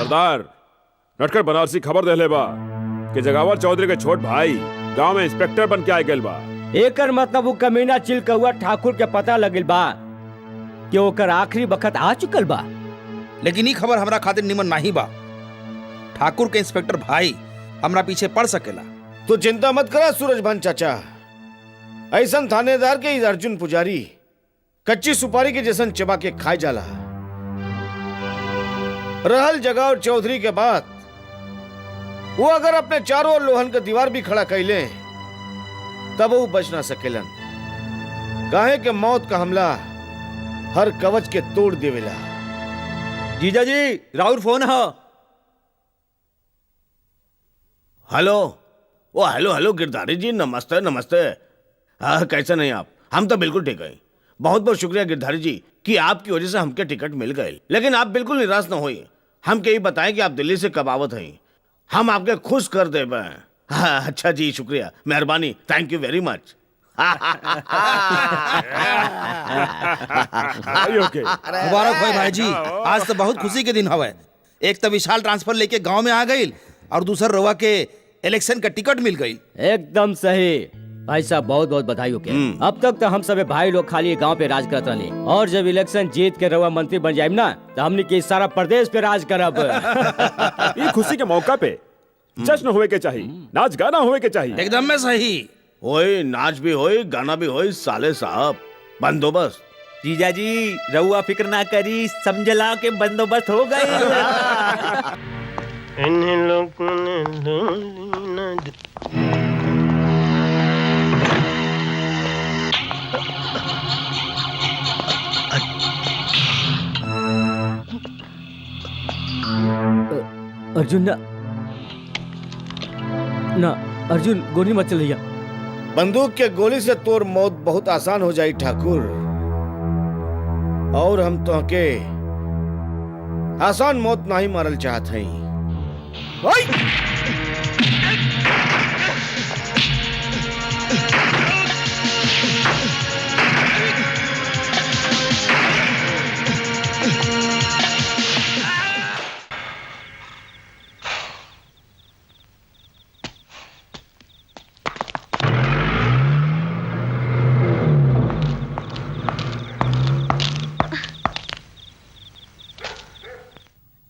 सरदार नटखट बनारसी खबर देले बा कि जगावर चौधरी के छोट भाई गांव में इंस्पेक्टर बन के आए गए बा। एकर मतलब वो कमीना चिलकौआ ठाकुर के पता लगिल बा कि ओकर आखिरी वक्त आ चुकल बा। लेकिन ई खबर हमरा खातिर निमन नहीं बा। ठाकुर के इंस्पेक्टर भाई हमरा पीछे पड़ सकेला। तो चिंता मत करा सूरजभान चाचा, ऐसन थानेदार के अर्जुन पुजारी कच्ची सुपारी के जैसन चबा के खाए जाला। रहल जगावर चौधरी के बाद वो अगर अपने चारों ओर लोहन का दीवार भी खड़ा कैले तब वो बच ना सकेलन। काहे के मौत का हमला हर कवच के तोड़ देवेला। जीजा जी राउर फोन है। हेलो, ओ हेलो हेलो गिरधारी जी, नमस्ते नमस्ते। हाँ कैसे नहीं आप? हम तो बिल्कुल ठीक है। बहुत बहुत शुक्रिया गिरधारी जी कि आपकी वजह से हमके टिकट मिल गए। लेकिन आप बिल्कुल निराश न होइए। हम यही बताएं कि आप दिल्ली से कब आवत हैं, हम आपके खुश कर दे। हाँ, अच्छा जी, शुक्रिया, मेहरबानी, थैंक यू वेरी मच। मुबारक हो भाई जी, आज तो बहुत खुशी के दिन हवे। एक तो विशाल ट्रांसफर लेके गांव में आ गई और दूसर रवा के इलेक्शन का टिकट मिल गई। एकदम सही भाई साहब, बहुत बहुत बधाई हो के। अब तक तो हम सब भाई लोग खाली गांव पे राज करत रहे, और जब इलेक्शन जीत के रवा मंत्री बन जाए ना तो हमने के सारा प्रदेश पे राज करब। ये खुशी के मौका पे जश्न होए के चाहिए, नाच गाना होए के चाहिए। एकदम में सही। ओए नाच भी होए, गाना भी होए, साले साहब बंदोबस्त। जीजा जी रउआ फिक्र ना करी, समझला के बंदोबस्त हो गई। अर्जुन ना अर्जुन गोली मत चलिया। बंदूक के गोली से तोर मौत बहुत आसान हो जाई ठाकुर, और हम तो के आसान मौत नहीं मारल चाहत हई।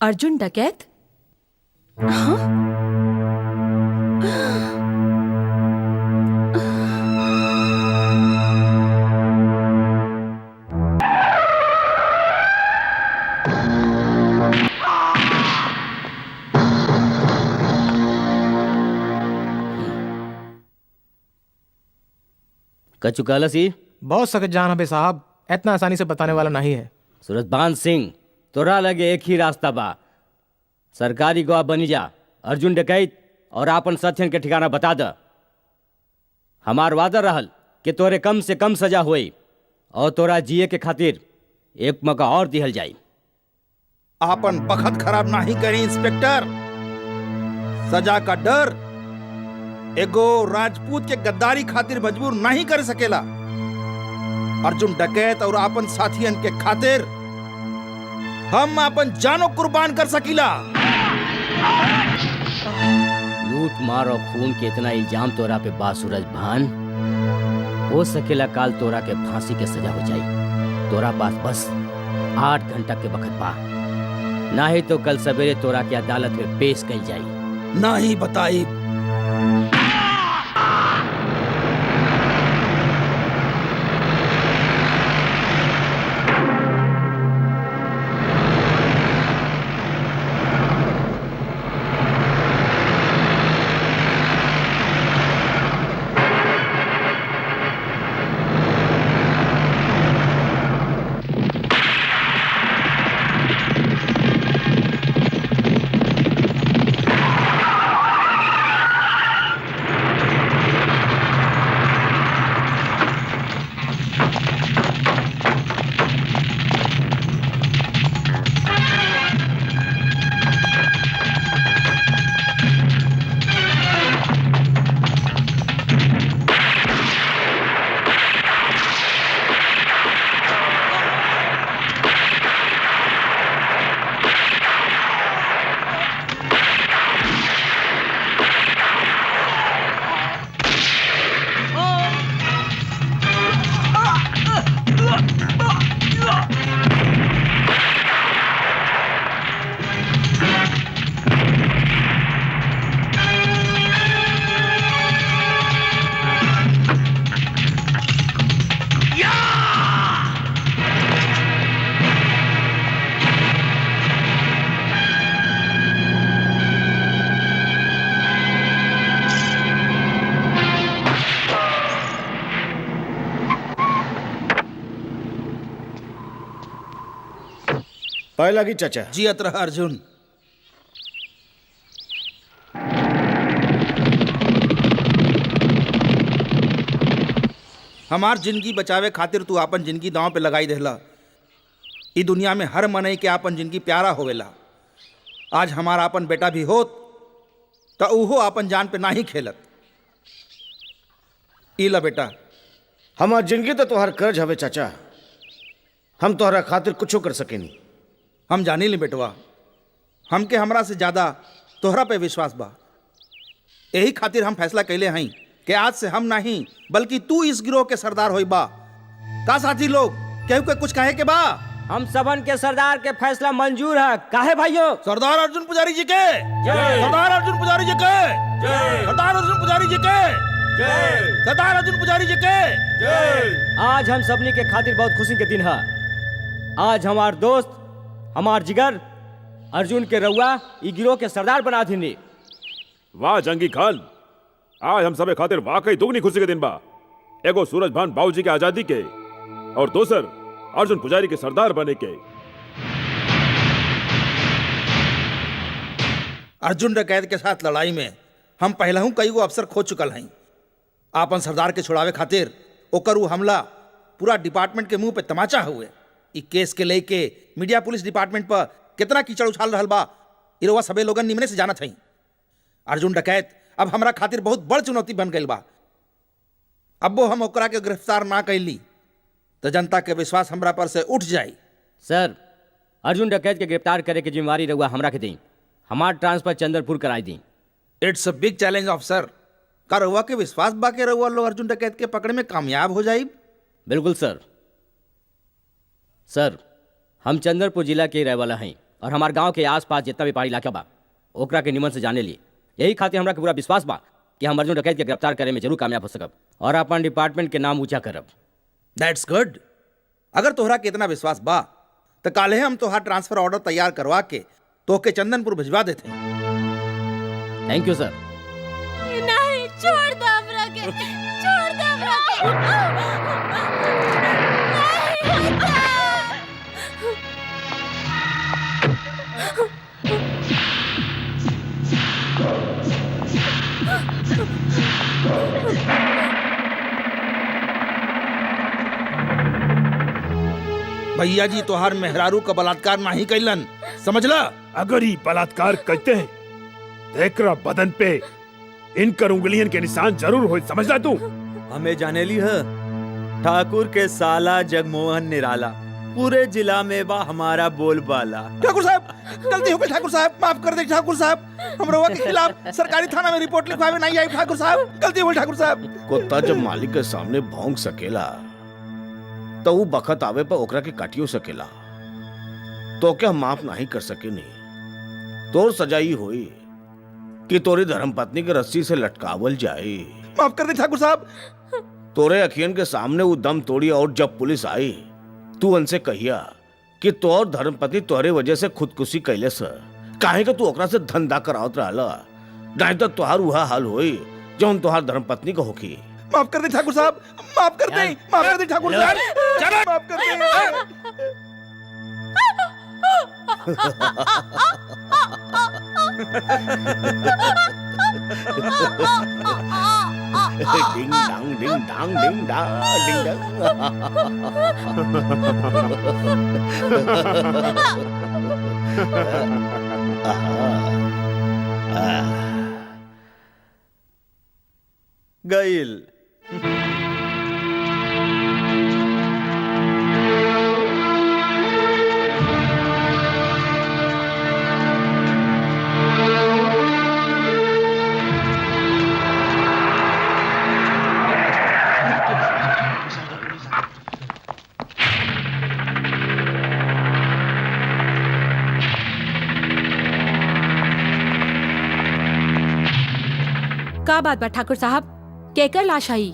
अर्जुन डकैत? हाँ? कचुकाला सी बहुत सख्त जान है साहब, इतना आसानी से बताने वाला नहीं है। सूरजभान सिंह, तोरा लगे एक ही रास्ता बा, सरकारी गवाह बनी जा, अर्जुन डकैत और आपन सत्यन के ठिकाना बता द। हमार वादा रहल कि तोरे कम से कम सजा होई और तोरा जिए के खातिर एक मौका और दिहल जाई। आपन बखत खराब नहीं करी इंस्पेक्टर। सजा का डर एगो राजपूत के गद्दारी खातिर मजबूर नहीं कर सकेला। अर्जुन डकैत और आपन साथियन के खातिर हम अपन जानो कुर्बान कर सकीला। लूट मार और खून के इतना इल्जाम तोरा पे बा सूरजभान, हो सकेला काल तोरा के फांसी के सजा हो जाई। तोरा पास बस 8 घंटा के वक्त बा, ना ही तो कल सवेरे तोरा के अदालत में पेश कई जाई। ना ही बताई। पहला की चाचा। जियत रह अर्जुन। हमार जिंदगी बचावे खातिर तू आपन जिंदगी दांव पे लगाई देहला। ई दुनिया में हर मनई के आपन जिंदगी प्यारा होवेला। आज हमारा आपन बेटा भी होत तो उहो आपन जान पे नाही खेलत। ई ला बेटा। हमार जिंदगी तो तोहर कर्ज हवे चाचा, हम तोहरा खातिर कुछो कर सकेनी। हम जानी ली बेटवा, हमके हमरा से ज्यादा तोहरा पे विश्वास बा। यही खातिर हम फैसला कैले हई कि आज से हम नहीं बल्कि तू इस गिरोह के सरदार होई बा। का साथी लोग, केहू के कुछ कहे के बा? हम सबन के सरदार के फैसला मंजूर है। काहे भाइयों? सरदार अर्जुन पुजारी जी के सरदार अर्जुन पुजारी जी के सरदार अर्जुन पुजारी जी के सरदार अर्जुन पुजारी जी के। आज हम सबनी के खातिर बहुत खुशी के दिन है। आज हमार दोस्त, हमार जिगर अर्जुन के रउआ ई गिरोह के सरदार बना दीनी। वाह जंगी खान, आज हम सबे खातिर वाकई दुगनी खुशी के दिन बा। एगो सूरज भान बाबूजी के आजादी के और दोसर अर्जुन पुजारी के सरदार बने के। अर्जुन डकैत के साथ लड़ाई में हम पहलहू कई गो अफसर खो चुकल हई। आपन सरदार के छुड़ावे खातिर ओकर उ हमला पूरा डिपार्टमेंट के मुंह पे तमाचा हुए। ई केस के लेके मीडिया पुलिस डिपार्टमेंट पर कितना कीचड़ उछाल रहल बा, ई रउआ सबे लोगन निमने से जानत हई। अर्जुन डकैत अब हमरा खातिर बहुत बड़ चुनौती बन गई बा। अब वो हम ओकरा के गिरफ्तार ना कैली तो जनता के विश्वास हमरा पर से उठ जाई। सर, अर्जुन डकैत के गिरफ्तार करे के जिम्मेवारी रउआ हमरा के दी। हमार ट्रांसफर चंद्रपुर कराई दी। It's a big challenge officer. का रउआ के विश्वास बा के रउआ लोग अर्जुन डकैत के पकड़े में कामयाब हो जाई? बिल्कुल सर। सर, हम चंद्रपुर जिला के रहे वाला हैं और हमार गांव के आसपास जितना भी पहाड़ी इलाका बा ओकरा के निमन से जाने लिए। यही खातिर हमरा के पूरा विश्वास बा कि हम अर्जुन डकैत के गिरफ्तार करे में जरूर कामयाब हो सकब और अपन डिपार्टमेंट के नाम ऊंचा करब। That's good. अगर तोहरा के इतना विश्वास बा तो काले हम तोहार ट्रांसफर ऑर्डर तैयार करवा के तोहके चंदनपुर भिजवा देते। थैंक यू सर। नहीं, छोड़ दो हमरा के, छोड़ दो हमरा के। भैया जी तोहार मेहरारू का बलात्कार नहीं कैलन, समझला? अगर ये बलात्कार करते हैं तो एकरा बदन पे इनकर उंगलियन के निशान जरूर हो, समझला तू? हमें जाने ली है ठाकुर के साला जगमोहन निराला पूरे जिला में बा हमारा बोलबाला। ठाकुर साहब, गलती हो गई ठाकुर साहब, माफ कर दे ठाकुर साहब। हम रउआ के खिलाफ सरकारी थाना में रिपोर्ट लिखवावे नहीं आई ठाकुर साहब, गलती हो गई ठाकुर साहब। कुत्ता जब मालिक के सामने भौंक सकेला तो वो बखत आवे पर ओकरा के काटियो सकेला। तो क्या हम माफ नहीं कर सके? नहीं, तोर सजाई हुई कि तोरी धर्मपत्नी के रस्सी से लटकावल जाए। माफ कर दे ठाकुर साहब। तोरे अखियन के सामने वो दम तोड़ी और जब पुलिस आई तू उनसे कहिया कि तोर धर्मपत्नी तोहरे वजह से खुदकुशी कैले से काहे कि तू ओकरा से धंधा करावत रहला। नहीं तो तोहार उहा हाल होई जौन तोहार धर्मपत्नी को होखी। माफ कर दे ठाकुर साहब, माफ कर दे, माफ कर दे ठाकुर साहब, माफ कर दे। डिंग डांग डिंग डांग डिंग डांग डिंग डांग। गईल का बात बा ठाकुर साहब, केकर लाश आई?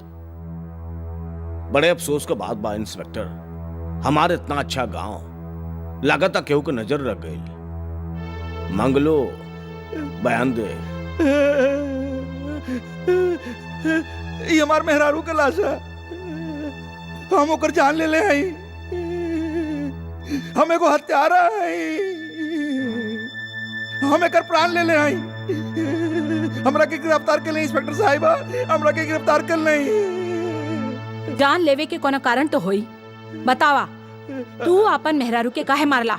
बड़े अफसोस का बात बा इंस्पेक्टर, हमारे इतना अच्छा गांव लगाता केहू के नजर रख गई। मंगलो बयान दे। ये हमार मेहरारू के लाश है, हम ओकर जान ले ले हई। हम एगो हत्यारा हई। हम एकर प्राण ले ले आई। हमरा के गिरफ्तार कर ले इंस्पेक्टर साहिबा, हमरा के गिरफ्तार कर ले। जान लेवे के कोनो कारण तो होई। बतावा, तू अपन मेहरारू के काहे मारला?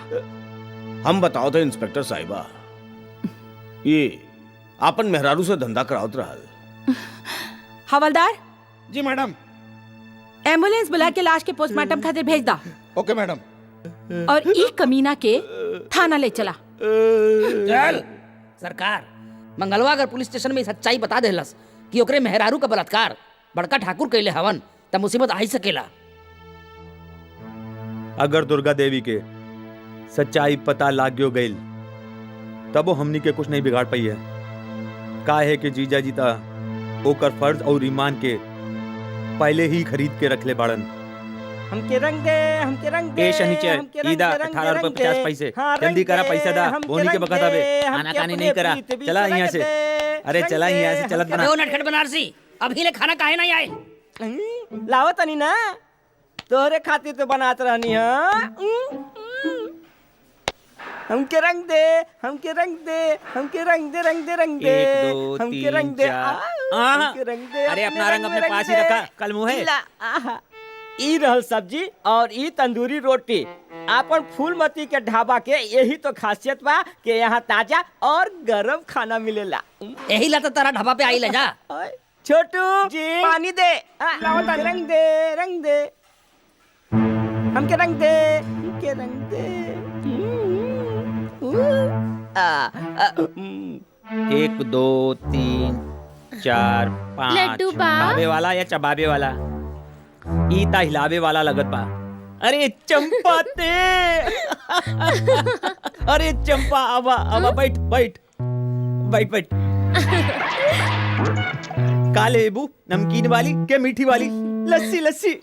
हम बताओ थे इंस्पेक्टर साहिबा, ये आपन मेहरारू से धंधा करावत रहल। हवलदार, जी मैडम। एम्बुलेंस बुला के लाश के पोस्टमार्टम खातिर भेज दा ओके मैडम। और ई कमीना के थाना ले चला। चल सरकार, मंगलवा अगर पुलिस स्टेशन में सच्चाई बता देलस कि ओकरे मेहरारू का बलात्कार बड़का ठाकुर कैले हवन त मुसीबत आ ही सकेला। अगर दुर्गा देवी के सच्चाई पता लाग्यो गईल तब वो हमनी के कुछ नहीं बिगाड़ पाई है। काहे कि जीजा जीता ओकर फर्ज और ईमान के पहले ही खरीद के रख ले बाड़न। हमके रंग दे, हमके रंग दे। ए शनिचर ईदा 18 रुपए 50 पैसे, जल्दी करा पैसा दा, बोनी के बखत आवे। खाना कानी नहीं करा, चला यहाँ से। अरे चला यहाँ से, चलत बना। ओ नटखट बनारसी, अभी ले खाना काहे नहीं आए? लावत नहीं ना, तोहरे खातिर तो बनात रहनी है। हमके रंग दे, हमके रंग दे, हमके रंग दे, रंग दे, रंग दे। 1 2 हमके 3 रंग दे, 4। हमके रंग दे। अरे अपना रंग अपने पास ही रखा, कल मुँह है। ई रहल सब्जी और ई तंदूरी रोटी। आपन फूलमती के ढाबा के यही तो खासियत बा कि यहाँ ताजा और गरम खाना मिलेला। यही ला तो तारा ढाबा पे आई ले जा। छोटू जी पानी दे। रंग दे, रंग दे, हमके रंग दे, हमके रंग दे। 1 2 3 4 5। लड्डू बा। भावे वाला या चबावे वाला? ईता हिलावे वाला लगत बा। अरे चंपा ते। अरे चंपा आवा आवा, बैठ बैठ बैठ बैठ। काले लेबू, नमकीन वाली के मीठी वाली? लस्सी लस्सी।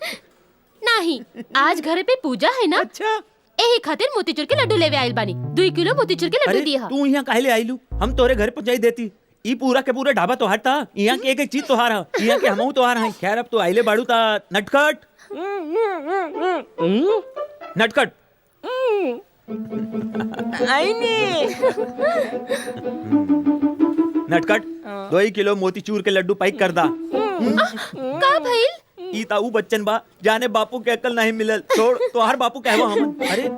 नहीं, आज घरे पे पूजा है ना, अच्छा। एही खातिर मोतीचूर के लड्डू लेवे आइल बानी। 2 किलो मोतीचूर के लड्डू अरे दिया। तू यहाँ काहे ले आइलू? हम तोरे घर पहुंचाई देती। ई पूरा के पूरा ढाबा तोहार था। यहाँ के एक चीज तोहार है, यहाँ के हमहू तोहार हैं। खैर अब तो आइले बाड़ू ता नटखट। नटखट नटखट 2 किलो मोतीचूर के लड्डू पैक कर दा। का भइल? ई ता ऊ बच्चन बा, जाने बापू के अकल नहीं मिलल। छोड़, तोहार बापू कहवा हमन। अरे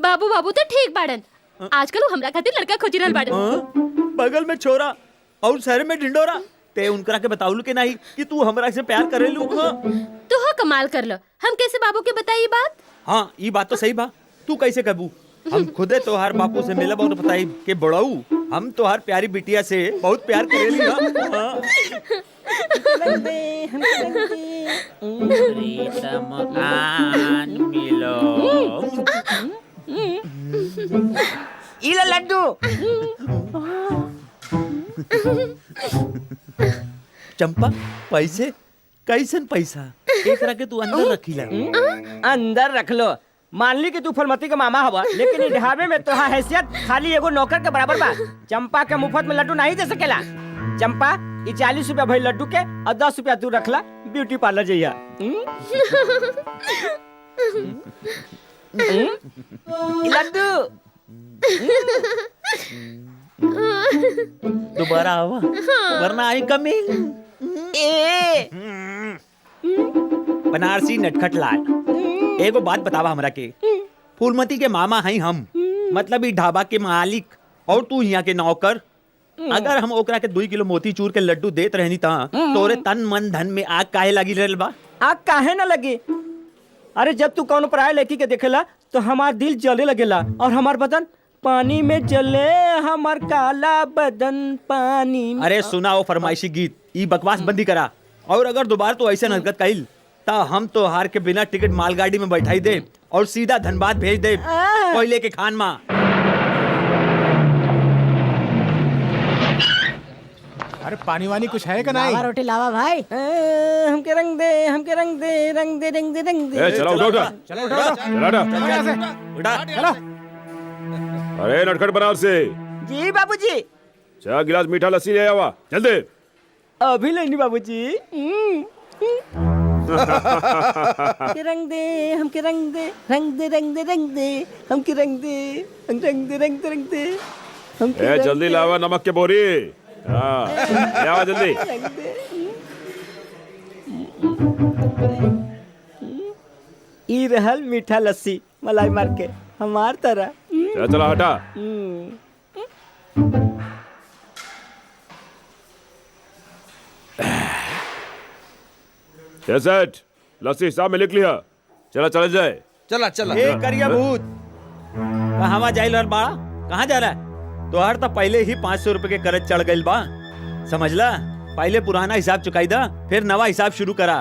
बाबू बाबू तो ठीक बाड़न। आजकल वो हमरा खातिर लड़का खोज रहल बाड़न। हाँ? बगल में छोरा और शहर में ढिंडोरा। ते उनकरा के बताउलू के नहीं कि तू हमरा से प्यार करेलू? हाँ? तू हो कमाल कर लो। हम कैसे बाबू के बताई बात? हाँ, ये बात तो सही बा। तू कैसे कबू? हम खुदे तोहार बापू से मिलब और बताई के बड़ाऊ हम तोहार प्यारी बिटिया से बहुत प्यार करेली। हाँ? इला लड्डू। चंपा पैसे कैसन पैसा? एकरा के तू अंदर रखीला। अंदर रख लो। मान ली कि तू फलमती के मामा हवा, लेकिन ई ढाबे में तोहार हैसियत खाली एगो नौकर के बराबर बा। चंपा के मुफ्त में लड्डू नहीं दे सकेला। चंपा, ई 40 रुपया भई लड्डू के और 10 रुपया तू रखला, ब्यूटी पार्लर जइया। ई लड्डू दोबारा आवा, वरना आई कमिंग। ए बनारसी नटखट लाल, एगो बात बतावा हमरा के। फूलमती के मामा हैं हम, मतलब ई ढाबा के मालिक, और तू यहाँ के नौकर। अगर हम ओकरा के 2 किलो मोतीचूर के लड्डू देत रहनी ता तोरे तन मन धन में आग काहे लगी रहल बा? आग काहे ना लगी? अरे जब तू कौन पराये लड़की के देखेला तो हमार दिल जले लगेला और हमार बदन पानी में जले। हमार काला बदन पानी में। अरे सुना वो फरमाइशी गीत, ई बकवास बंदी करा। और अगर दोबारा तो ऐसा हरकत कइल ता हम तो हार के बिना टिकट मालगाड़ी में बैठाई दे और सीधा धनबाद भेज दे कोयले के खान में। अरे पानी वानी कुछ है का नहीं? रोटी लावा भाई। हमके रंग दे, हमके रंग दे, रंग दे, रंग दे, रंग दे। चला उठा उठा, चलो उठो उठो। चला उठा। चलो यहाँ से। उठा चलो। अरे नटखट बनारसी, जी बाबूजी। 4 गिलास मीठा लस्सी ले आवा जल्दी। अभी लेनी बाबूजी। हमके रंग दे, हमके रंग दे, रंग दे, रंग दे, रंग दे, हमके रंग दे, रंग दे, रंग दे, रंग दे। ए जल्दी लावा नमक के बोरी। हाँ ले आवा जल्दी। ई रहल मीठा लस्सी मलाई मार के हमार तरह। चला चला हटा। सेठ लस्सी हिसाब में लिख लिया। चला चला जाए। चला चला। ए करिया भूत कहाँ जाइल रहल बाड़ा? कहाँ जा रहा है? तोहर तो पहले ही 500 रुपए के करज चढ़ गइल बा, समझला? पहले पुराना हिसाब चुकाई दा, फिर नवा हिसाब शुरू करा।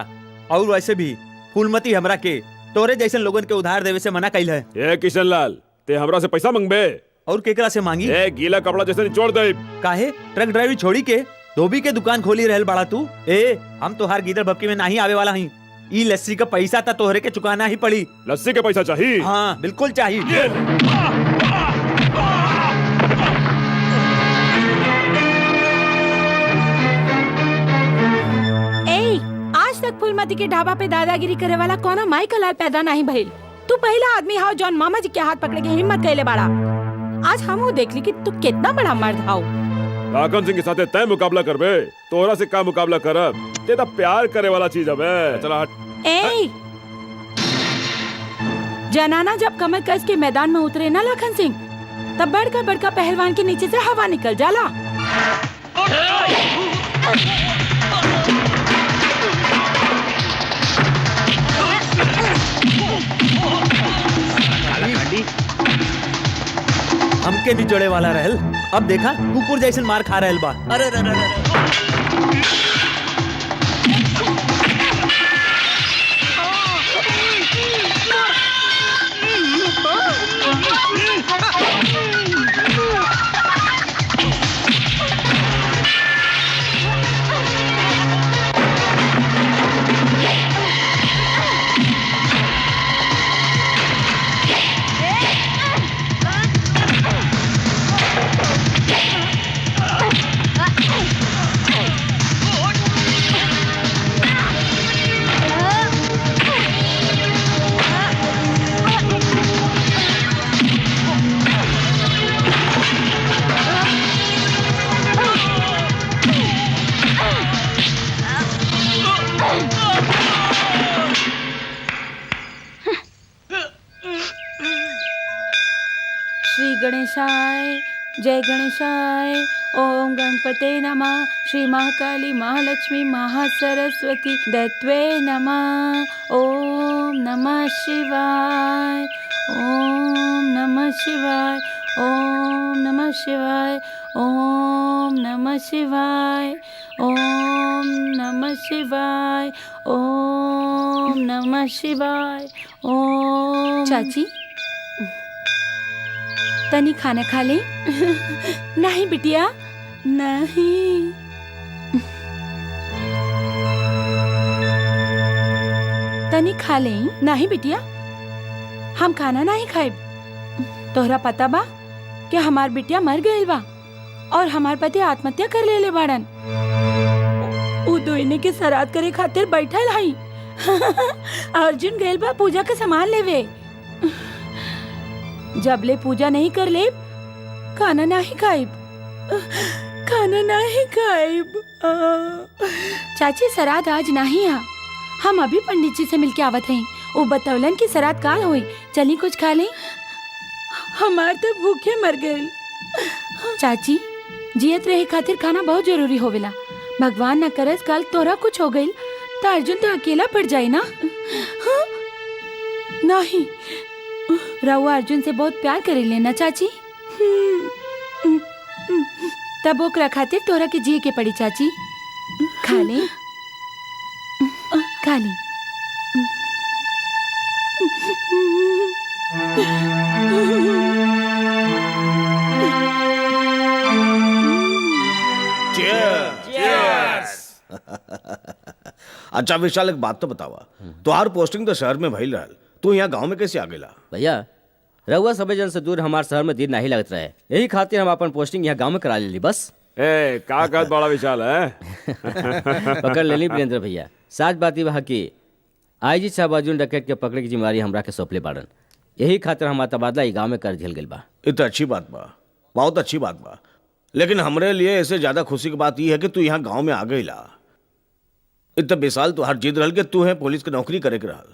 और वैसे भी फूलमती हमरा के तोरे जैसे लोगन के उधार देवे से मना कइल है। ए किशन लाल ते हमरा से पैसा मंगबे? और केकरा से मांगी? ए गीला कपड़ा जैसे निचोड़ दे। काहे ट्रक ड्राइवरी छोड़ी के धोबी के दुकान खोली रहल बाड़ा तू? ए हम तोहार गीदड़ भपकी में नहीं आवे वाला हई। ई लस्सी का पैसा तो तोहरे के चुकाना ही पड़ी। लस्सी के पैसा चाहिए? हाँ बिल्कुल चाहिए। आज तक फूलमती के ढाबा पे दादागिरी करे वाला कौन माई कलाल पैदा नहीं भइल। तू पहला आदमी हाउ जॉन मामा जी के हाथ पकड़े के हिम्मत कैले बाड़ा। आज हम देख ली कि तू कितना बड़ा मर्द हाउ। काकन सिंह के साथे तय मुकाबला करबे, तोरा से का मुकाबला करब? ते तो प्यार करे वाला चीज हबे। चला हट। ए जनाना जब कमर कस के मैदान में उतरे ना लखन सिंह, तब बड़का बड़का पहलवान के नीचे से हवा निकल जाला। हमके निचोड़े वाला रहल, अब देखा कुकुर जैसे मार खा रहल बा। अरे अरे अरे श्री गणेशाय जय गणेशाय ओम गणपते नमः। श्री महाकाली महालक्ष्मी महासरस्वती दैत्वे नमः। ओम नमः शिवाय ओम नमः शिवाय ओम नमः शिवाय ओम नमः शिवाय ओम नमः शिवाय ओम नमः शिवाय ओम। चाची तनी खाना खा ले। नहीं बिटिया नहीं। तनी खा ले। नहीं बिटिया हम खाना नहीं खाए। तोहरा पता बा कि हमार बिटिया मर गई बा और हमार पति आत्महत्या कर ले बाड़न। उ दोइने के श्राद्ध करे खातिर बैठल हई। अर्जुन गइल बा पूजा के सामान लेवे। जब ले पूजा नहीं कर ले खाना नहीं खाइब। खाना नहीं खाइब। चाची श्राद्ध आज नहीं है। हम अभी पंडित जी से मिलके आवत हई। वो बतौलन की श्राद्ध काल हुई। चली कुछ खा ले। हमार तो भूखे मर गए। चाची जियत रहे खातिर खाना बहुत जरूरी होवेला। भगवान न करस कल तोरा कुछ हो गई तो अर्जुन तो अकेला पड़ जाए ना। हाँ? नहीं रहुआ अर्जुन से बहुत प्यार करे लेना चाची। तब ओकरा खातिर तोरा के जिए के पड़ी चाची। खा ले खा ले। अच्छा विशाल एक बात तो बतावा, तोहार पोस्टिंग तो शहर में भइल रहल, तू यहाँ गांव में कैसे आ गेला? भैया रउआ सबे जन से दूर हमारे शहर में दिन नहीं लगत रहे, यही खातिर हम अपन पोस्टिंग यहाँ गांव में करा लेली बस। ए का कहत बड़ा विशाल है? पकड़ लेली वीरेंद्र भैया। साच बात बा कि आईजी साहब अर्जुन डकैत के पकड़े की जिम्मेदारी हमरा के सौंपले बाड़न, यही खातिर हमारा तबादला ई गांव में कर दियल गेल बा। ये तो अच्छी बात बा। बहुत अच्छी बात बा, लेकिन हमरे लिए इससे ज्यादा खुशी की बात यह है कि तू यहाँ गांव में आ गई ला। इतने बेसाल तू हर जिद रहल कि तू है पुलिस की नौकरी करे के रहल,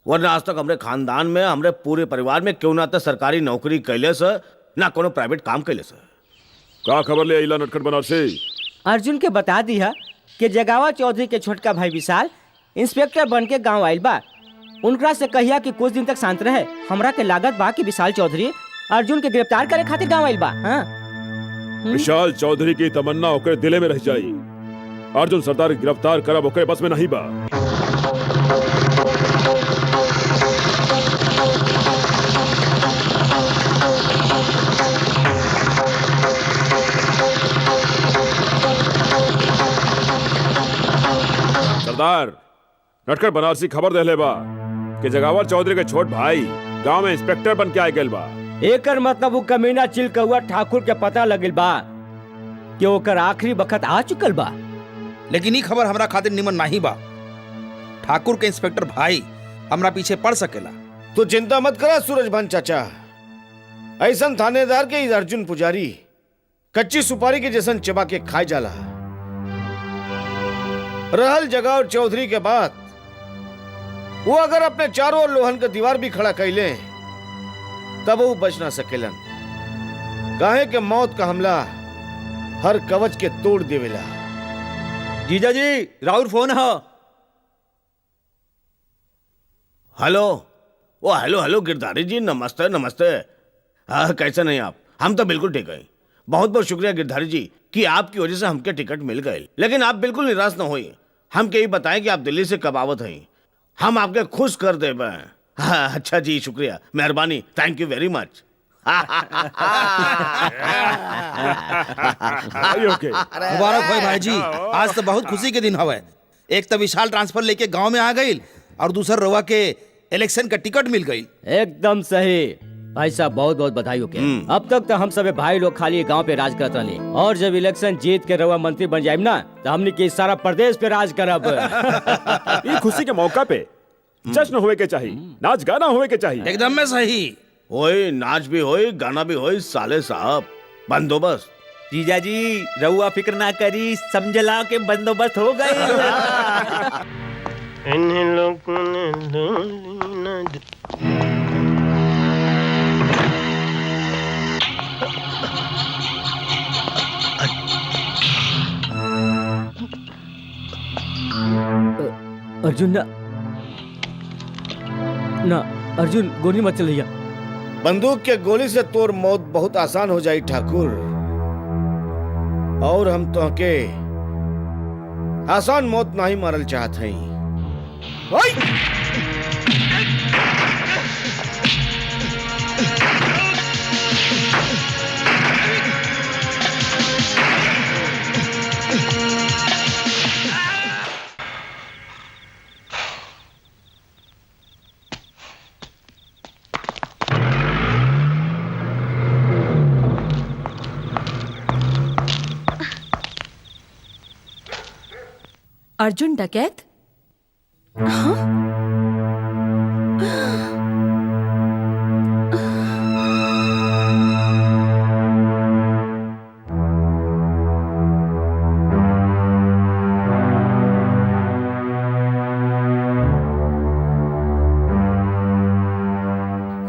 वरना आज तक हमरे खानदान में, हमरे पूरे परिवार में क्यों ना तो सरकारी नौकरी कैले से ना कोनो प्राइवेट काम कैले से। का खबर ले आइला नटखट बनारसी? अर्जुन के बता दिया कि जगावा चौधरी के छोटका भाई विशाल इंस्पेक्टर बन के गाँव आयल बा। उनकरा से कहिया कि कुछ दिन तक शांत रहे। हमरा के लागत बा कि विशाल चौधरी अर्जुन के गिरफ्तार करे खातिर गाँव आयल बा। हाँ? विशाल चौधरी की तमन्ना ओकरे दिले में रह जाई। अर्जुन सरदार गिरफ्तार करब ओकरे बस में नहीं बा। सरदार, नटखट बनारसी खबर देले बा कि जगावर चौधरी के छोट भाई गांव में इंस्पेक्टर बन के आए गेल बा। एकर मतलब वो कमीना चिलकौआ ठाकुर के पता लगल बा कि ओकर आखिरी वक्त आ चुकल बा। लेकिन ये खबर हमरा खातिर निमन नहीं बा। ठाकुर के इंस्पेक्टर भाई हमरा पीछे पड़ सकेला। तो चिंता मत करा सूरजभान चाचा, ऐसा थानेदार के इस अर्जुन पुजारी कच्ची सुपारी के जैसन चबा के खाए जाला। रहल जगावर चौधरी के बाद वो अगर अपने चारों ओर लोहन का दीवार भी खड़ा कैले तब वो बच ना सकेलन, काहे के मौत का हमला हर कवच के तोड़ देवेला। जीजा जी राउर फोन है। हेलो, वो हेलो हेलो गिरधारी जी, नमस्ते नमस्ते। हाँ, कैसे नहीं आप? हम तो बिल्कुल ठीक हैं। बहुत बहुत शुक्रिया गिरधारी जी कि आपकी वजह से हमके टिकट मिल गए। लेकिन आप बिल्कुल निराश न होइए। हम यही बताएं कि आप दिल्ली से कब आवत हैं, हम आपके खुश कर दे। हाँ, अच्छा जी, शुक्रिया, मेहरबानी, थैंक यू वेरी मच। मुबारक हो भाई जी, आज तो बहुत खुशी के दिन हवे। एक तो विशाल ट्रांसफर लेके गांव में आ गई और दूसर रवा के इलेक्शन का टिकट मिल गई। एकदम सही भाई साहब, बहुत बहुत बधाई हो के। अब तक तो हम सब भाई लोग खाली गांव पे राज करत रहे, और जब इलेक्शन जीत के रवा मंत्री बन जाए ना तो हमने के सारा प्रदेश पे राज करब। ये खुशी के मौका पे जश्न होए के चाहिए, नाच गाना होए के चाहिए। एकदम में सही। ओए, नाच भी होए, गाना भी होए, साले साहब बंदोबस्त। जीजा जी रहुआ फिक्र ना करी, समझला के बंदोबस्त हो गए। इन लोगों ने अर्जुन ना अर्जुन, गोली मत चलिया। बंदूक के गोली से तोर मौत बहुत आसान हो जाई ठाकुर, और हम तो के आसान मौत नहीं मारल चाहत हई। अर्जुन डकैत? हाँ?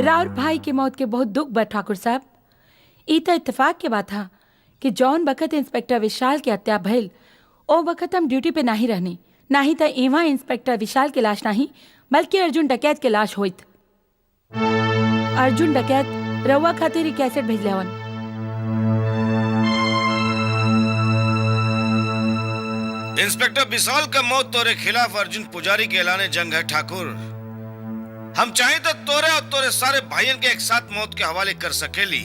राउर भाई के मौत के बहुत दुख बा ठाकुर साहब। ई तो इत्तेफाक के बात था कि जौन बखत इंस्पेक्टर विशाल के हत्या भइल ओ वक्त हम ड्यूटी पे नहीं रहनी, नहीं तो एवं इंस्पेक्टर विशाल के लाश नहीं बल्कि अर्जुन डकैत के लाश होइत। अर्जुन डकैत रउआ खातिर ही कैसेट भेजले हवन। इंस्पेक्टर विशाल का मौत तोरे खिलाफ अर्जुन पुजारी के ऐलाने जंग है ठाकुर। हम चाहे तो तोरे और तोरे सारे भाइयों के एक साथ मौत के हवाले कर सकेली,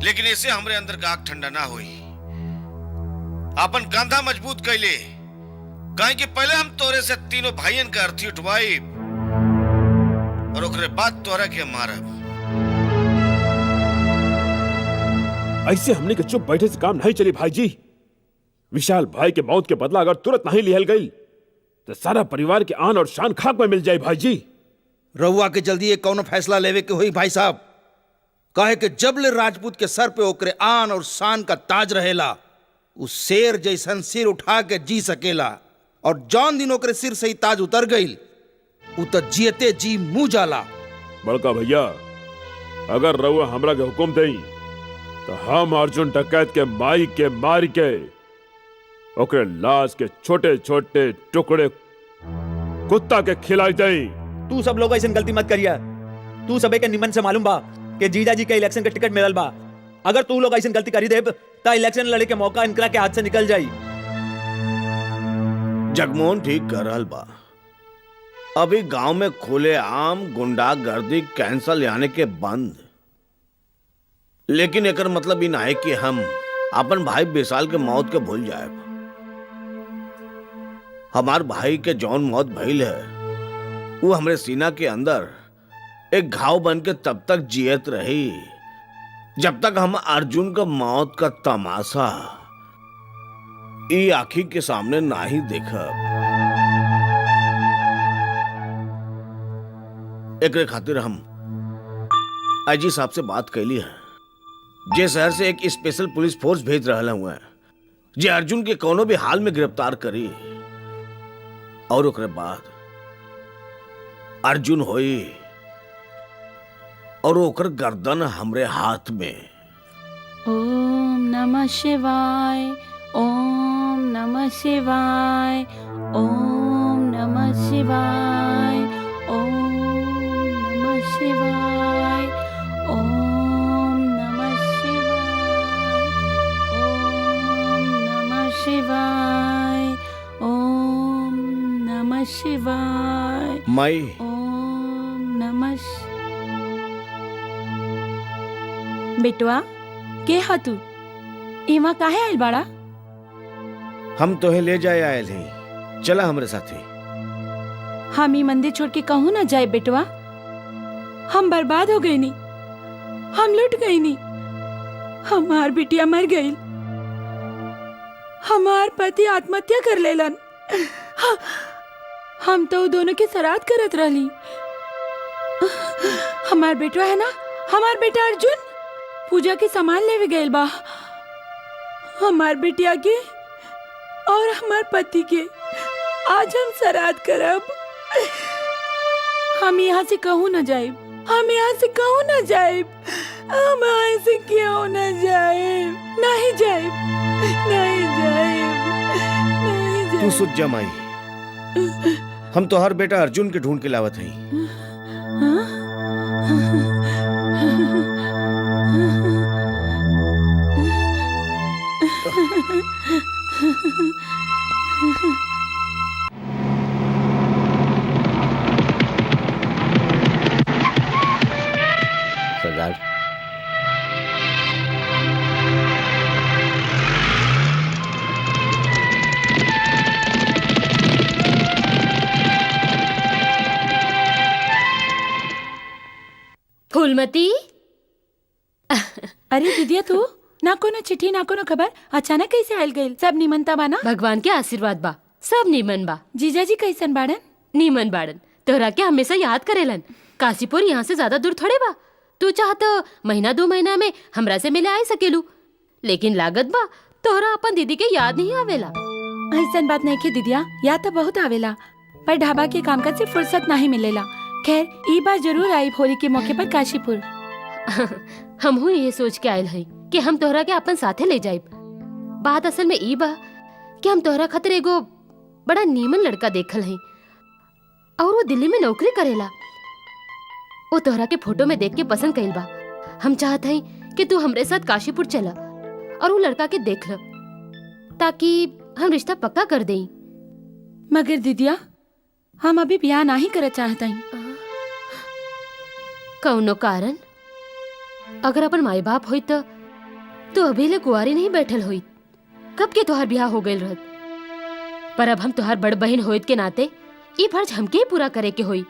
लेकिन इसे हमरे अंदर का आग ठंडा ना हुई। अपन कंधा मजबूत कैले, कहीं कि पहले हम तोरे से तीनों भाइयों का अर्थी उठवाई और ओकरे बाद तोरा के मारब। ऐसे हमने के चुप बैठे से काम नहीं चली भाई जी। विशाल भाई के मौत के बदला अगर तुरंत नहीं लिहल गई तो सारा परिवार के आन और शान खाक में मिल जाए भाई जी। रउआ के जल्दी एक कौनो फैसला लेवे के हुई भाई साहब। कहे कि जबले राजपूत के सर पे ओकरे आन और शान का ताज रहेला, उस शेर जैसन सिर उठा के जी सकेला। और जौन दिन ओकरे सिर से ही ताज उतर गईल, उ तो जियते जी मुंह जाला। बड़का भैया, अगर रउआ हमरा के हुक्म देई तो हम अर्जुन डकैत के माई के मार के ओकरे लाश के छोटे छोटे टुकड़े कुत्ता के खिलाई देई। तू सब लोग ऐसे गलती मत करिया। तू सबे के निमन से मालूम बा कि जीजाजी के इलेक्शन के टिकट मिलल बा। अगर तू लोग ऐसे गलती करी देब ता इलेक्शन लड़े के मौका इनकरा के हाथ से निकल जाई। जगमोहन ठीक कर रहल बा। अभी गांव में खुले आम गुंडागर्दी कैंसल यानी के बंद, लेकिन एकर मतलब ई ना है कि हम अपन भाई विशाल के मौत के भूल जाए। हमार भाई के जौन मौत भइल है वो हमरे सीना के अंदर एक घाव बन के तब तक जियत रही जब तक हम अर्जुन का मौत का तमाशा ई आँखी के सामने ना ही देखा। एकरे खातिर हम आईजी साहब से बात कैली है, जे शहर से एक स्पेशल पुलिस फोर्स भेज रहा हुआ है, जे अर्जुन के कोनो भी हाल में गिरफ्तार करी। और ओकरे बाद अर्जुन होई और ओकर गर्दन हमरे हाथ में। ओम नमः शिवाय, ओम नमः शिवाय, ओम नमः शिवाय, ओम नमः शिवाय, ओम नमः शिवाय, ओम नमः शिवाय, ओम नमः शिवाय, माई ओम नमः। बेटवा के हा तू इमा काहे आइल बाड़ा? हम तोहे ले जाए आयल हैं, चला हमरे साथे। हम ई मंदिर छोड़ के कहूँ ना जाए बेटवा। हम बर्बाद हो गई नी, हम लुट गई नी, हमार बिटिया मर गई, हमार पति आत्महत्या कर लेलन। हम तो दोनों के सराध करत रहली। हमार बेटवा है ना, हमार बेटा अर्जुन पूजा के सामान लेवे गए बा। हमार बिटिया के और हमार पति के आज हम श्राद्ध करब। हम यहाँ से कहूँ न जाए, हम यहाँ से कहूँ न जाए, हम यहाँ से क्यों न जाए? नहीं जाए, नहीं जाए, नहीं जाए। तू सुध जा माई, हम तो हर बेटा अर्जुन के ढूंढ के लावत हई। सरदार, फूलमती, अरे दीदिया तू ना कोनो चिट्ठी ना कोनो खबर, अचानक कैसे आयल गई? सब निमनता बा ना? भगवान के आशीर्वाद बा, सब नीमन बा। जीजाजी कैसन बाड़न? नीमन बाड़न, तोहरा के हमेशा याद करेलन। काशीपुर यहाँ से ज्यादा दूर थोड़े बा। तू चाहत महीना 2 महीना में हमरा से मिले आ सकेलू, लेकिन लागत बा तोहरा अपन दीदी के याद नहीं आवेला। ऐसन बात नहीं के दीदिया, याद तो बहुत आवेला, पर ढाबा के कामकाज से फुर्सत नहीं मिलेला। खैर ई बार जरूर आई होली के मौके पर काशीपुर। हमहू ये सोच के आयल हई कि हम तोहरा के अपन साथे ले जाइब। बात असल में ई बा कि हम तोहरा खातिर एगो बड़ा नीमन लड़का देखल हई और वो दिल्ली में नौकरी करेला। वो तोहरा के फोटो में देख के पसंद कइल बा। हम चाहत हई कि तू हमरे साथ काशीपुर चला और वो लड़का के देख ल, ताकि हम रिश्ता पक्का कर देई। मगर दीदिया हम अभी ब्याह नहीं करना चाहता हई। कौनो कारण? अगर अपन माई बाप होई तो अभी ले कुआरी नहीं बैठल होई, कब के तोहार ब्याह हो गइल रहत। पर अब हम तोहार बड़ बहन होइत के नाते ये फर्ज हमके ही पूरा करे के होई।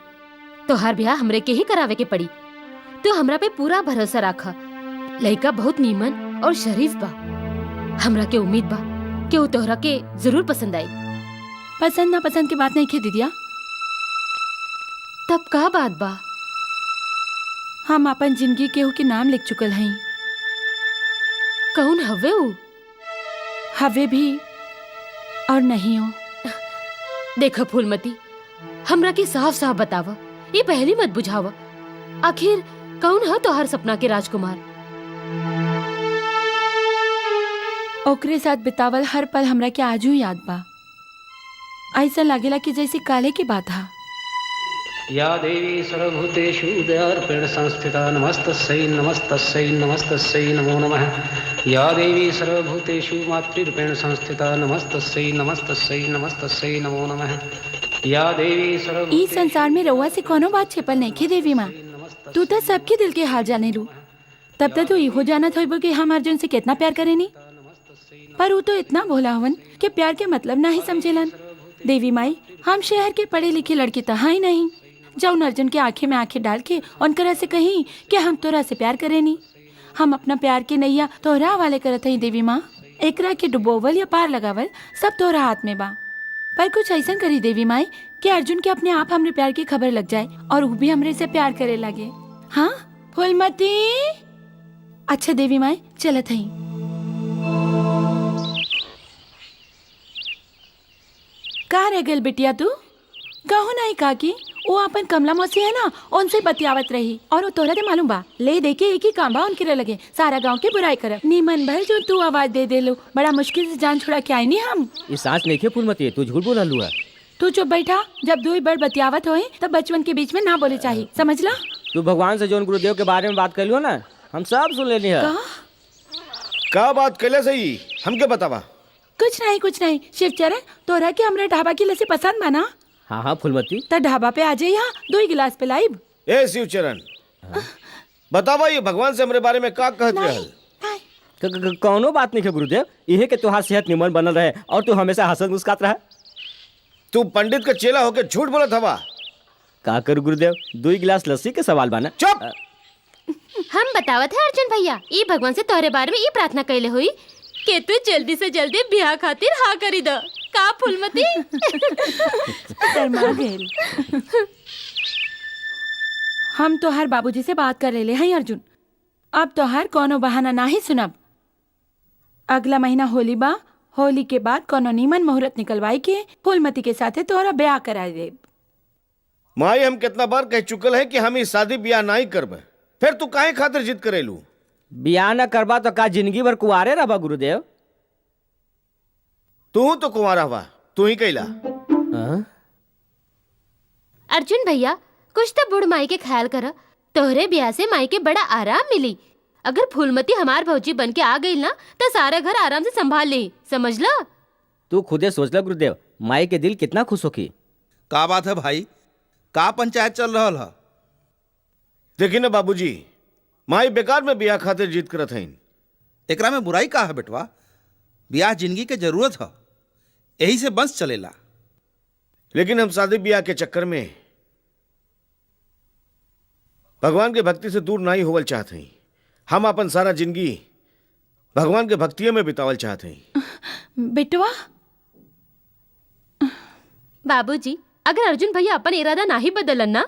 तोहार ब्याह हमरे के ही करावे के पड़ी। तो हमरा पे पूरा भरोसा रखा, लड़का बहुत नीमन और शरीफ बा। हमरा के उम्मीद बा कि वो तोहरा के जरूर पसंद आई। पसंद ना पसंद की बात नहीं के दीदिया। तब का बात बा? हम अपन जिंदगी केहू के नाम लिख चुकल हई। कौन हवे ऊ? हवे भी और नहीं हो। देखो फूलमती, हमरा के साफ साफ बतावा, ये पहली मत बुझावा। आखिर कौन है तोहर सपना के राजकुमार? ओकरे साथ बितावल हर पल हमरा के आजू याद बा। ऐसा लागेला कि जैसे काले की बात हा। या देवी सर्वभूतेषु दयार्पेण संस्थिता नमस्तस्यै नमस्तस्यै नमस्तस्यै नमो नमः। या देवी सर्वभूतेषु मातृरूपेण संस्थिता नमस्तस्यै नमस्तस्यै नमस्तस्यै नमो नमः। या देवी ई संसार में रउआ से कोनो बात छिपल नहीं खे देवी माँ। तू तो सबके दिल के हाल जाने लू। तब तक तू इहो जानत होइबो कि हम अर्जुन से कितना प्यार करेनी। पर वो तो इतना भोला हवन कि प्यार के मतलब ना ही समझेलन। देवी माई, हम शहर के पढ़े लिखे लड़की तो ही नहीं जाऊन अर्जुन के आंखें में आंखें डाल के उनकरा से कहीं कि हम तोरा से प्यार करेनी। हम अपना प्यार के नैया तोरा वाले करत हई देवी माँ। एकरा के डुबोवल या पार लगावल सब तोरा हाथ में बा। पर कुछ ऐसा करी देवी माई कि अर्जुन के अपने आप हमरे प्यार की खबर लग जाए और वो भी हमरे से प्यार करे लगे। हाँ फूलमती। अच्छा देवी माई, चलत हई। कहाँ रह गल बिटिया तू? कहो नहीं काकी, वो अपन कमला मौसी है ना, उनसे बतियावत रही और वो तोरा के मालूम बा ले दे के एक ही काम बा उनके लगे सारा गांव की बुराई करब। नीमन भर जो तू आवाज दे दे लो, बड़ा मुश्किल से जान छुड़ा के आई नहीं हम। ये सांस नहीं खे फूलमती, तू झूठ बोला लुआ। तू चुप बैठा। जब दो बड़ बतियावत होए तब बचपन के बीच में ना बोले चाहिए, समझला? तू भगवान से जोन गुरुदेव के बारे में बात कर लियो ना, हम सब सुन लेनी है। का बात कैले सही हमके बतावा। कुछ नहीं शिवचरण, तोरा के हमरा ढाबा की लस्सी पसंद बना? हाँ हाँ फूलमती, तो ढाबा पे आ जाइए, यहाँ 2 गिलास पिलाइब। ए शिवचरण, बतावा ये भगवान से हमरे बारे में का कहत रहल? कौनो बात नहीं है गुरुदेव, यही के तुहार सेहत निमन बनल रहे और तू हमेशा हंसत मुस्कात रहे। तू पंडित का चेला होके झूठ बोलत हवा। का कर गुरुदेव, 2 गिलास लस्सी के सवाल बाना। चुप। हम बतावत है अर्जुन भैया, ये भगवान से तोहरे बारे में ये प्रार्थना कैले हुई कि तू जल्दी से जल्दी ब्याह खातिर हाँ करी द। का फूलमती? हम तो हर बाबूजी से बात कर ले हैं अर्जुन। अब तो हर कोनो बहाना ना ही सुनब। अगला महीना होली बा, होली के बाद कोनो नीमन मुहूर्त निकलवाई के फूलमती के साथे तोहरा ब्याह करा दे। माई, हम कितना बार कह चुकल है कि हम इस शादी ब्याह नहीं करबे, फिर तू काहे खातिर जिद करेलू? ब्याह न करबा तो का जिंदगी भर कुआरे रहबा गुरुदेव? तू तो कुंवारा हुआ, तू ही कैला। अर्जुन भैया, कुछ तो बुढ़ माई के ख्याल कर। तोहरे ब्याह से माई के बड़ा आराम मिली। अगर फूलमती हमार भौजी बन के आ गई ना तो सारा घर आराम से संभाल ले, समझला? तू खुदे सोच ला गुरुदेव, माई के दिल कितना खुश होगी। का बात है भाई, का पंचायत चल रहा है? देखी ना बाबूजी, माई बेकार में ब्याह खातिर जिद करत हैं। एकरा में बुराई का है बेटवा? ब्याह जिंदगी के जरूरत है, यही से बंस चलेला। लेकिन हम शादी ब्याह के चक्कर में भगवान के भक्ति से दूर नहीं होवल चाहते हैं। हम अपन सारा जिंदगी भगवान के भक्तियों में बितावल चाहते हैं। बेटवा, बाबूजी, अगर अर्जुन भैया अपन इरादा ना ही बदलन ना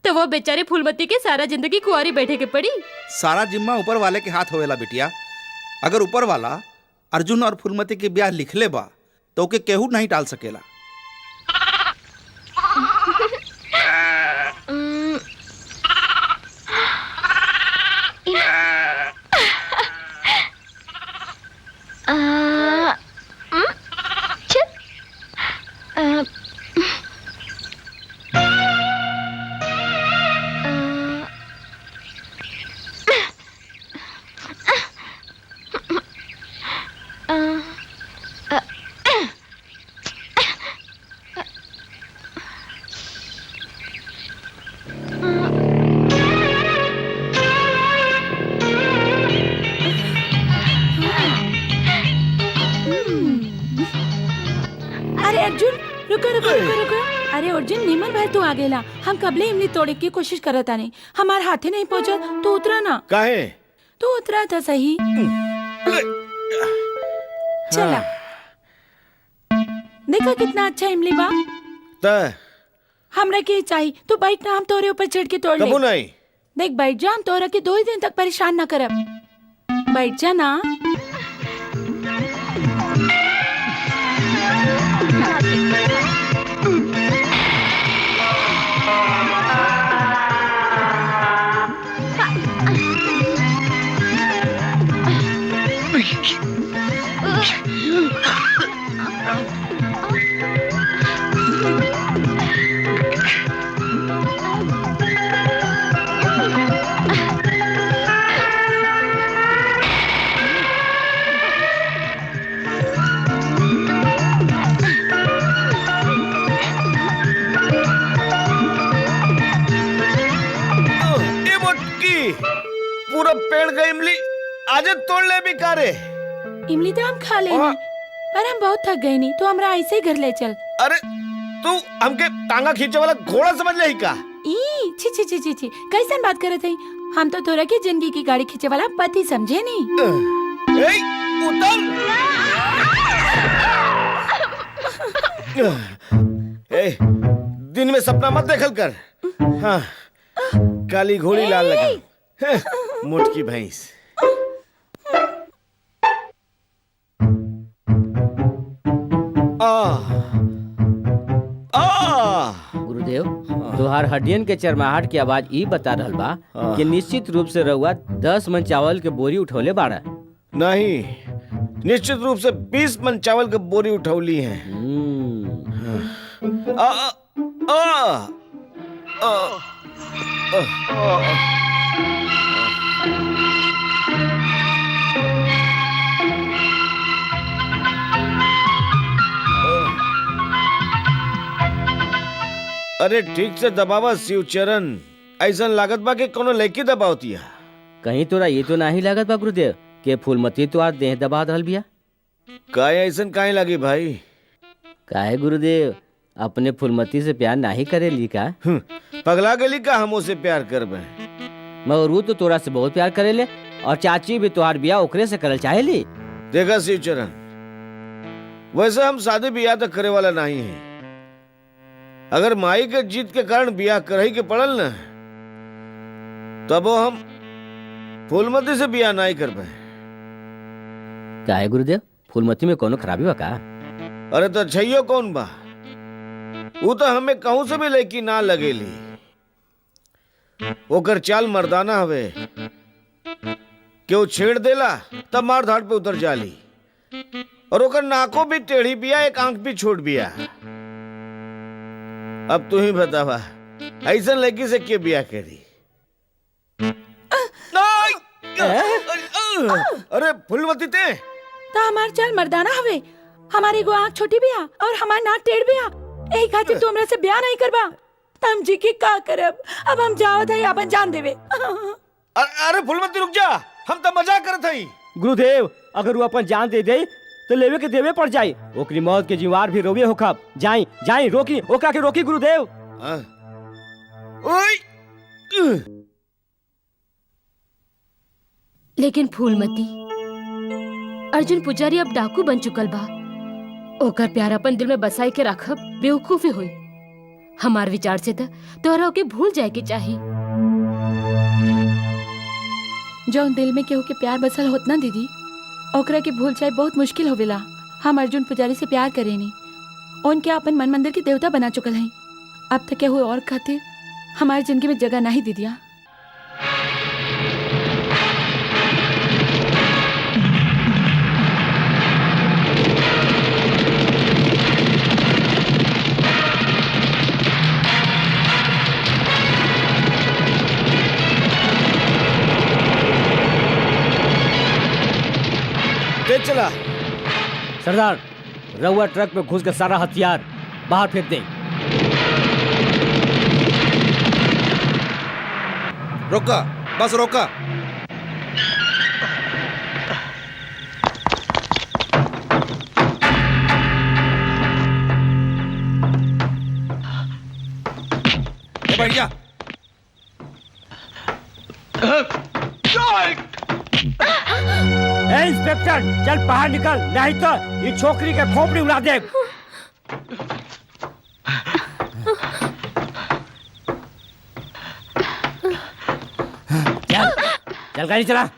तो वो बेचारे फूलमती के सारा जिंदगी कुंवारी बैठे के पड़ी। सारा जिम्मा ऊपर वाले के हाथ होवेला बिटिया। अगर ऊपर वाला अर्जुन और फूलमती के ब्याह लिख ले बा तो ओके केहू नहीं टाल सकेला। अरे अर्जुन, रुको रुको रुको रुको। अरे अर्जुन, निमन भाई तू आ गेला। हम कबले इमली तोड़े की कोशिश करता नहीं, हमार हाथे नहीं पहुंचा। तू उतरा ना। काहे? तू उतरा था सही। चला, देखा कितना अच्छा इमली बा। ता हमरा के चाहिए, तू बैठ ना, हम तोरे ऊपर चढ़ के तोड़ ले। कबू नहीं। देख बैठ जा, हम तोरा के 2 ही दिन तक परेशान न करब। बैठ जा ना। पूरा पेड़ का इमली आज तोड़ ले भी कारे। इमली तो हम खा लेंगे, पर हम बहुत थक गए नहीं, तो हमरा ऐसे ही घर ले चल। अरे तू हमके टांगा खींचे वाला घोड़ा समझ ले का? ई छी छी छी छी छी, कैसन बात करत हई? हम तो तोरा की जिंदगी की गाड़ी खींचे वाला पति समझे नहीं। ए, उतर। ए, दिन में सपना मत देखल कर। हाँ, काली घोड़ी लाल लगा, मोटकी भैंस। गुरुदेव, तोहार हड्डियन के चरमाहट की आवाज ई बता रहल बा कि निश्चित रूप से रउआ 10 मन चावल के बोरी उठौले बाड़ा। नहीं, निश्चित रूप से 20 मन चावल के बोरी उठौली है। अरे ठीक से दबावा शिवचरण, ऐसा लागत बा कि कोनो लड़की दबावती है। कहीं तोरा ये तो नहीं लागत बा गुरुदेव के फूलमती तो आज देह दबा रहल बिया? काहे ऐसन काहे लगी भाई? काहे गुरुदेव, अपने फूलमती से प्यार नहीं करेली का? पगला गेली का हम उसे प्यार करबे? मगर वो तो तोरा से बहुत प्यार करेले, और चाची भी तोहार बिया ओकरे से करल चाहेली। देखा शिवचरण, वैसे हम शादी बियाह तो करे वाला नहीं है। अगर माई के जीत के कारण बियाह करही के पड़ल न, तब वो हम फूलमती से बियाह नहीं कर पाए। काहे गुरुदेव, फूलमती में कोनो खराबी बा का? अरे तो छैयो कौन बा? वो तो हमें कहूं से भी लड़की ना लगेली। ओकर चाल मर्दाना हवे, क्यों छेड़ देला तब मार धाड़ पे उतर जाली, और ओकर नाको भी टेढ़ी बिया, एक आंख भी छोड़ बिया। अब तू ही बतावा, ऐसा लड़की से क्यों बिया करी? अरे फूलमती ते तो हमार चाल मर्दाना हवे, हमारी गो आँख छोटी बिया और हमार नाक टेढ़ बिया, यही खातिर तू हमरा से ब्याह नहीं करबा। तम जी की का करब? अब हम जावत है अपन जान देवे। अरे फूलमती रुक जा, हम तो मजाक करत हई। गुरुदेव, अगर वो अपन जान दे दे तो लेवे के देवे पड़ जाई, ओकरी मौत के जिम्मेवार भी रोवे होखब। जाई जाई, रोकी ओकरा के, रोकी गुरुदेव। लेकिन फूलमती, अर्जुन पुजारी अब डाकू बन चुकल बा, ओकर प्यार अपन दिल में बसाई के रखब बेवकूफी हुई। हमार विचार से तोहरा ओके भूल जाए के चाही। जो दिल में केहू के प्यार बसल होत ना दीदी, ओकरा के भूल जाए बहुत मुश्किल होवेला। हम अर्जुन पुजारी से प्यार करेनी, उनके अपन मन मंदिर के देवता बना चुकल हैं। अब तक केहू और खातिर हमारी जिंदगी में जगह नहीं दीदिया। चला सरदार, रउआ ट्रक में घुस के सारा हथियार बाहर फेंक दे। रोका, बस रोका। बढ़िया। इंस्पेक्टर, चल बाहर निकल, नहीं तो ये छोकरी के खोपड़ी उड़ा दे। चल गाड़ी चला।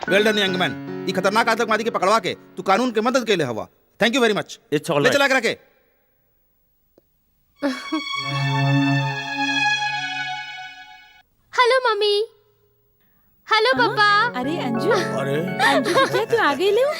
वेल डन यंग मैन। ये खतरनाक आतंकवादी के पकड़वा के तू कानून के मदद के लिए हवा। थैंक यू वेरी मच। इट्स ऑल ले चला के रखे। Hello mummy. हेलो पापा। अरे अंजू, अरे अंजू बिटिया तू आ गई लो।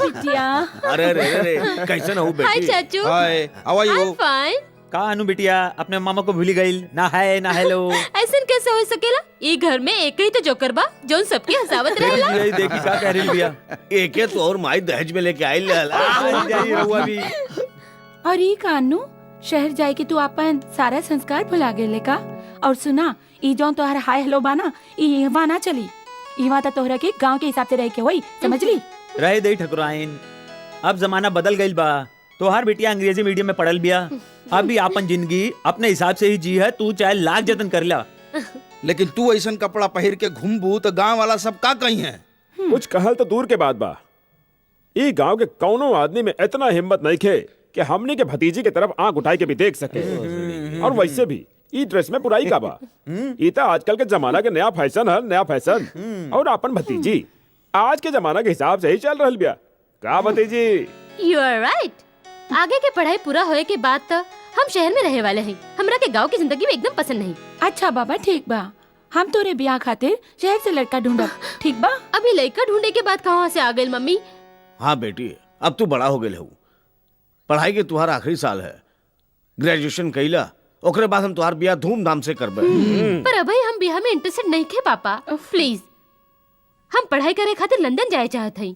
बिटिया अरे रे रे कैसे हो हाय बेटी? चाचू। Hi, how are I am you? Fine. का अनु बिटिया अपने मामा को भूली गई ना? है ना हेलो। ऐसा कैसे हो सकेला? ये घर में एक ही तो जोकर बा जोन सबके हंसावत रहेला। यही देखी का कह रही बिया। एक है तो और माई दहेज में लेके आई ले। जाई रहुआ भी। और ये कानू शहर जाए कि तू अपन सारा संस्कार भुला गेले का? और सुना, ई जो तोहर हाय हेलो बाना, ई वहाँ ना चली। ई वहाँ तो तोहरा के गांव के हिसाब से रह के होई, समझ ली? रहे दे ठकुराइन, अब जमाना बदल गई बा। तोहार बेटिया अंग्रेजी मीडियम में पढ़ल बिया। अभी अपन जिंदगी अपने हिसाब से ही जी है। तू चाहे लाख जतन कर ला। लेकिन तू ऐसा कपड़ा पहन के घूमबू तो गांव वाला सब का कही है? कुछ कहल तो दूर के बात बा। ई गांव के कौनो आदमी में इतना हिम्मत नहीं खे कि हमने के भतीजी के तरफ आंख उठाई के भी देख सके। और वैसे भी ई ड्रेस में बुराई का बा। ई तो आजकल के जमाना के नया फैशन है, नया फैशन। और अपन भतीजी आज के जमाना के हिसाब से ही चल रहल बिया। का भतीजी? You are right. आगे के पढ़ाई पूरा होए के बाद तो हम शहर में रहे वाले हैं। हमरा के गांव की जिंदगी में एकदम पसंद नहीं। अच्छा बाबा, ठीक बा। हम तोरे ब्याह खातिर शहर से लड़का ढूंढब, ठीक बा? अभी लड़का ढूंढने के बाद कहाँ से आ गई मम्मी? हाँ बेटी, अब तू बड़ा हो गए हो। पढ़ाई के तुहार आखिरी साल है। ग्रेजुएशन कइला, ओकरे बाद हम तुहार बियाह धूमधाम से करबे। पर अभी हम बियाह में इंटरेस्टेड नहीं थे पापा। प्लीज, हम पढ़ाई करे खातिर लंदन जाए चाहत हई।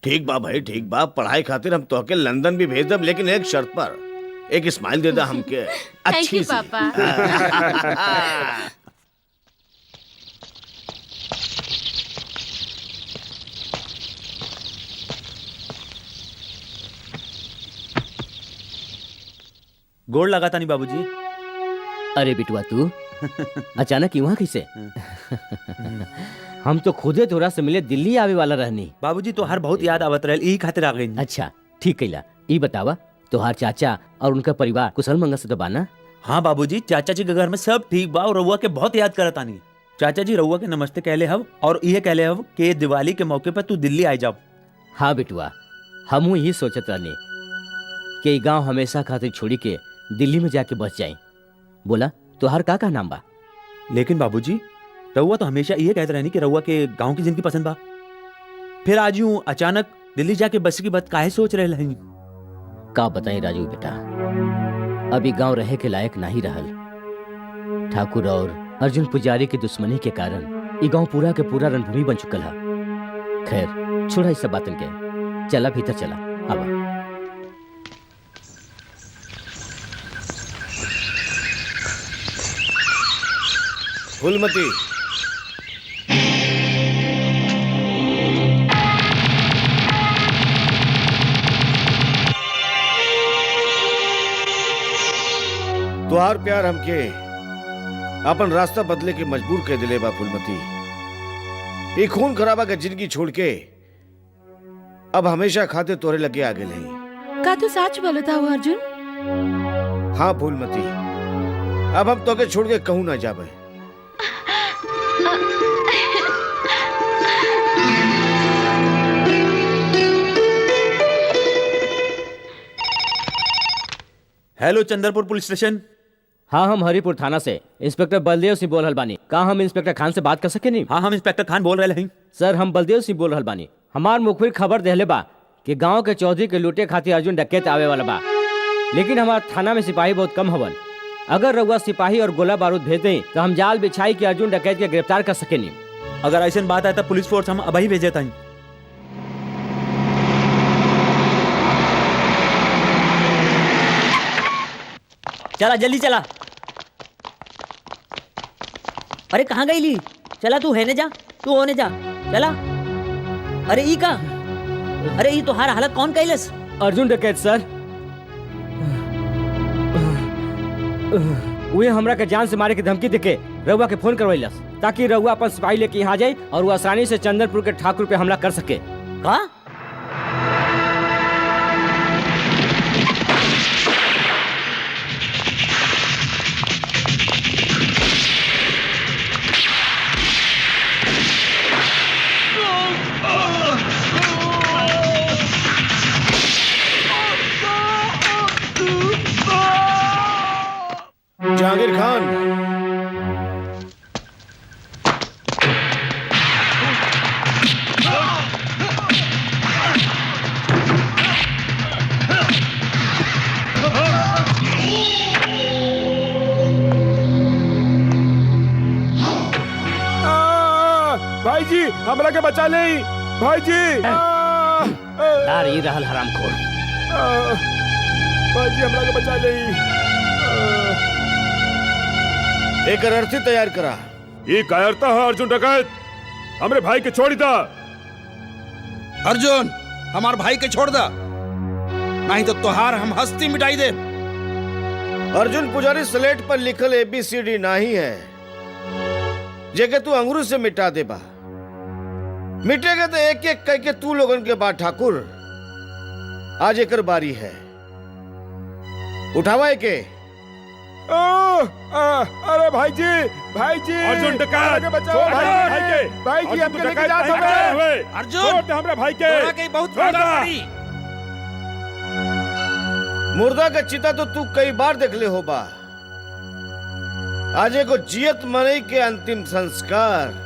ठीक बा भाई, ठीक बा। पढ़ाई खातिर हम तोहके लंदन भी भेज दब, लेकिन एक शर्त पर। एक स्माइल दे दा हमके थैंक अच्छी यू सी। पापा। गोड़ लगाता नहीं बाबूजी। अरे बिटुआ तू अचानक यहाँ कैसे? हम तो खुदे तोरा से मिले दिल्ली आवे वाला रहनी। बाबूजी तो हर बहुत याद आवत रहे, यही खातिर आ गई। अच्छा ठीक कैला। ई बतावा, तोहार चाचा और उनका परिवार कुशल मंगल से तो बाना? हाँ बाबूजी, चाचा जी के घर में सब ठीक बा और रउआ के बहुत याद करत आनी। चाचा जी रउआ के नमस्ते कहले हव और ये कहले हव कि दिवाली के मौके पर तू दिल्ली आ जाओ। हाँ बिटुआ, हमहू यही सोचत रहनी कि गांव हमेशा खातिर छोड़ी के दिल्ली में जाके बस जाए। बोला तोहार का नाम बा? लेकिन बाबूजी रउआ तो हमेशा ये कहते रहनी कि रउआ के गांव की जिंदगी पसंद बा। फिर आज यूं अचानक दिल्ली जाके बस की बात काहे सोच रहे हैं? का बताई राजू बेटा, अभी गांव रहे के लायक नहीं रहल। ठाकुर और अर्जुन पुजारी की दुश्मनी के कारण ये गांव पूरा के पूरा रणभूमि बन चुकल है। खैर छोड़ा इस सब बातन के, चला भीतर चला। आवा। फूलमती, तुहार प्यार हमके अपन रास्ता बदले के मजबूर कर दिले बा फूलमती। ये खून खराबा के जिंदगी छोड़ के अब हमेशा खाते तोरे लगे आगे नहीं। का तू सच बोलता हो अर्जुन? हाँ फूलमती, अब हम तोके छोड़ के कहूं ना जाबे। Hello Chandrapur police station. हाँ, हम हरिपुर थाना से इंस्पेक्टर बलदेव सिंह बोल रहल बानी। का हम इंस्पेक्टर खान से बात कर सके नहीं? हाँ, हम इंस्पेक्टर खान बोल रहे हैं। सर, हम बलदेव सिंह बोल रहल बानी। हमार मुखबिर खबर देहले बा कि गांव के चौधरी के लूटे खातिर अर्जुन डकैत आवे वाला बा। लेकिन हमार थाना में सिपाही बहुत कम हवन। अगर रउआ सिपाही और गोला बारूद भेज दें तो हम जाल बिछाई के अर्जुन डकैत के गिरफ्तार कर सके नहीं। अगर ऐसा बात है तो पुलिस फोर्स हम अभी भेजे था। चला जल्दी चला। अरे कहाँ गई ली? चला तू है ने जा, तू होने जा, चला। अरे ई का? अरे ई तोहार हालत कौन कैलस? अर्जुन डकैत सर, वे हमरा के जान से मारे की धमकी देके रउआ के फोन करवैलस ताकि रउआ अपन सिपाही लेके यहाँ जाए और वो आसानी से चंदनपुर के ठाकुर पे हमला कर सके। का? जहांगीर खान, भाई जी हमरा के बचा ले भाई जी। दार ही रहल हरामखोर। भाई जी हमरा के बचा ले। एक अर्थी तैयार करा। ये कायरता है अर्जुन डकैत, हमरे भाई के छोड़ी था। अर्जुन हमार भाई के छोड़ दा, नहीं तो तोहार हम हस्ती मिटाई दे। अर्जुन पुजारी स्लेट पर लिखल ABCD नहीं है, जेके तू अंगूर से मिटा दे बा। मिटेगा तो एक एक कह के तू लोगन के बाद ठाकुर। आज एकर बारी है, उठावा एके। अरे भाई जी अर्जुन डकैत बचाओ भाई जी हमके लेके जा सकते। अर्जुन हमरा भाई के तोरा के बहुत फायदा पड़ी। मुर्दा का चिता तो तू कई बार देख ले हो बा। आज एगो जियत मनई के अंतिम संस्कार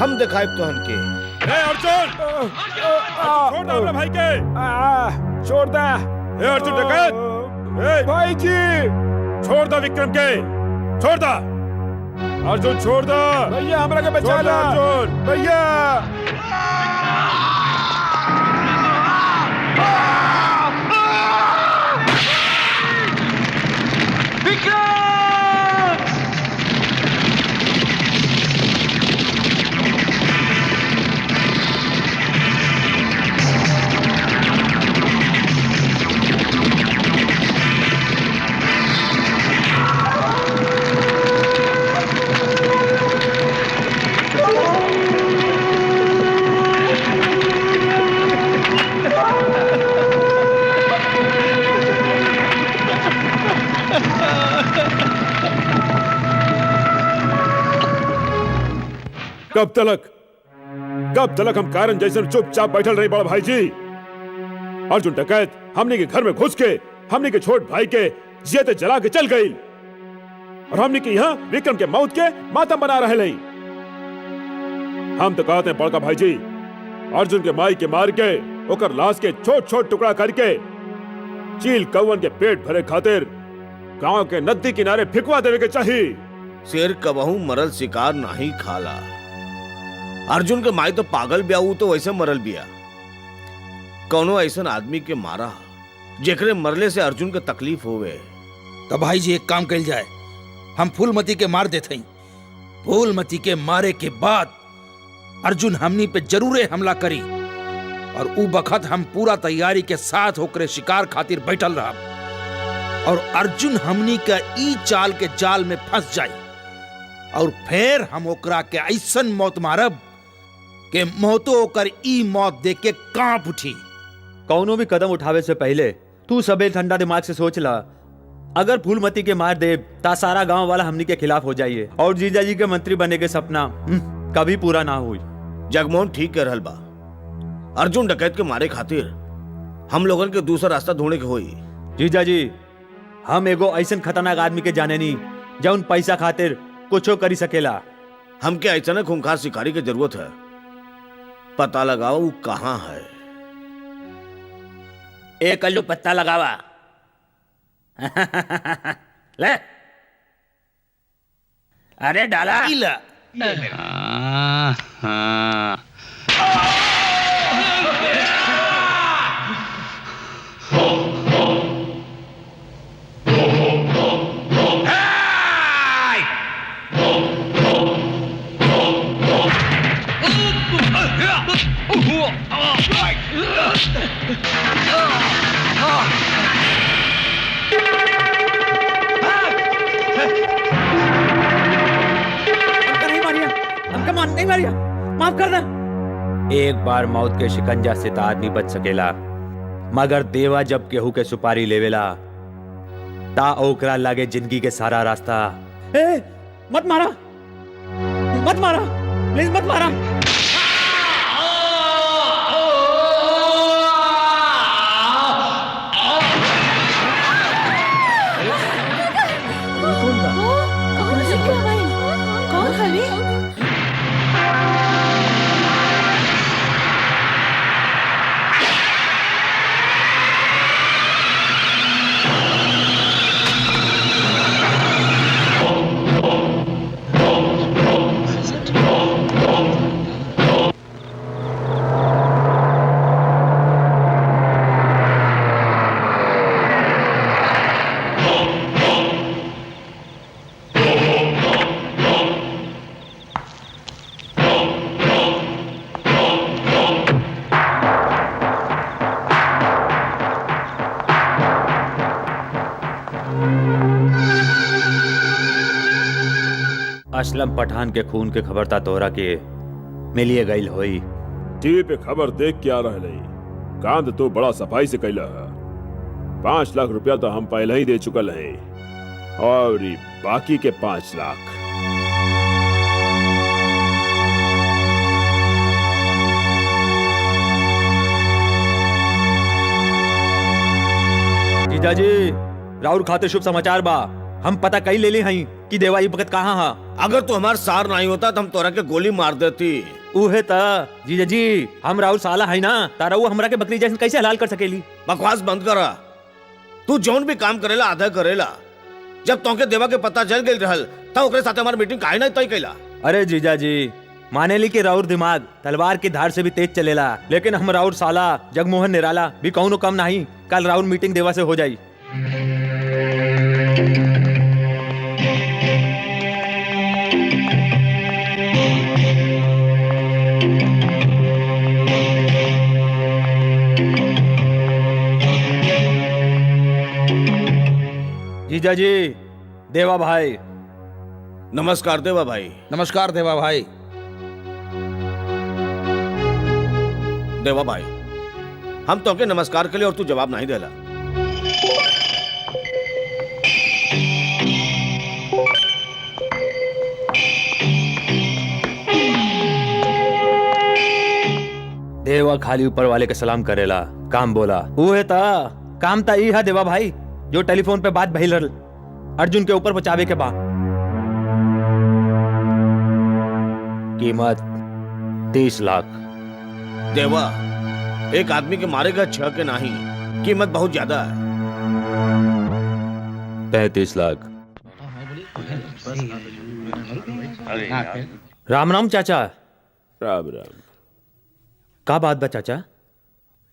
हम दिखाए तो हमके। अर्जुन छोड़ दे हमरा भाई के, छोड़ दे। अर्जुन डकैत भाई जी छोड़ दो विक्रम के, छोड़ दो अर्जुन, छोड़ दो भैया, हमरा के बचा लो अर्जुन भैया। कब तलक हम कारण जैसे चुपचाप बैठल रही बड़ा भाई जी। अर्जुन डकैत हमने के घर में घुस के हमने के छोट भाई के जियते जला के चल गई और हमने के यहाँ विक्रम के मौत के मातम बना रहे नहीं। हम तो कहते हैं बड़का भाई जी, अर्जुन के माई के मार के ओकर लाश के छोट छोट टुकड़ा करके चील कौवन के पेट भरे खातिर गांव के नदी किनारे फिकवा देवे के चाहिए। शेर कबहू मरल शिकार नहीं खाला। अर्जुन के माई तो पागल बिया, तो वैसे मरल बिया। कौनो ऐसा आदमी के मारा जेकरे मरले से अर्जुन के तकलीफ होवे। तो भाई जी एक काम कल जाए, हम फूलमती के मार देते हैं। फूलमती के मारे के बाद अर्जुन हमनी पे जरूर हमला करी और उ बखत हम पूरा तैयारी के साथ होकर शिकार खातिर बैठल रहा और अर्जुन हमनी का ई चाल के जाल में फंस जाई और फिर हम ओकरा के ऐसन मौत मारब के मौतो ओकर ई मौत देख के कांप उठी। कौनो भी कदम उठावे से पहले तू सबे ठंडा दिमाग से सोच ला। अगर फूलमती के मार दे ता सारा गांव वाला हमनी के खिलाफ हो जाइए और जीजा जी के मंत्री बने के सपना कभी पूरा ना हुई। जगमोहन ठीक कह रहल बा। अर्जुन डकैत के मारे खातिर हम लोगन के दूसरा रास्ता ढूंढे के होई। जीजा जी हम एगो ऐसन खतरनाक आदमी के जाने नी जौन पैसा खातिर कुछो करी सकेला। हमके ऐसा खूंखार शिकारी की जरूरत है। पता लगाओ वो कहाँ है। एक कल्लू पत्ता लगावा। ले अरे डाला। हमका नहीं मारिया, हमका नहीं मारिया, माफ कर दे। एक बार मौत के शिकंजा से तो आदमी बच सकेला, मगर देवा जब केहू के सुपारी लेवेला ता ओकरा लागे जिंदगी के सारा रास्ता। ए, मत मारा, मत मारा, प्लीज मत मारा। कौन हवे? असलम पठान के खून के खबर ता तोहरा के मिलिए गईल होई। टीवी पे खबर देख के आ रहे कांद तो बड़ा सफाई से कैला है। 5 लाख रुपया तो हम पहले ही दे चुकल है और ई बाकी के 5 लाख। जीजाजी राउर खाते शुभ समाचार बा, हम पता कई ले ली हई कि देवा ई वक्त कहाँ हा। अगर तू हमार सार नहीं होता तो हम तोरा के गोली मार देती। उहे ता जीजाजी हम राउर साला है ना, तारा वो हमरा के बकरी जैसन कैसे हलाल कर सकेली। बकवास बंद करा। तू जौन भी काम करेला आधा करेला। जब तोके देवा के पता चल गई रहल तब ओकरे साथे हमार मीटिंग काहे ना तय कैला। अरे जीजाजी माने ली कि राउर दिमाग तलवार की धार से भी तेज चलेला, लेकिन हम राउर साला जगमोहन निराला भी कौनो कम नहीं। कल राउर मीटिंग देवा से हो जाई। जीजाजी देवा भाई। नमस्कार देवा भाई। नमस्कार देवा भाई। देवा भाई हम तोके नमस्कार के लिए और तू जवाब नहीं देला। देवा खाली ऊपर वाले के सलाम करेला, काम बोला उहे ता काम ता ई है देवा भाई जो टेलीफोन पे बात भइल रहल अर्जुन के ऊपर बचावे के बा। कीमत 30 लाख। देवा एक आदमी के मारेगा 6 के नहीं, कीमत बहुत ज्यादा है। 35 लाख। राम राम चाचा। राम राम। का बात बा चाचा,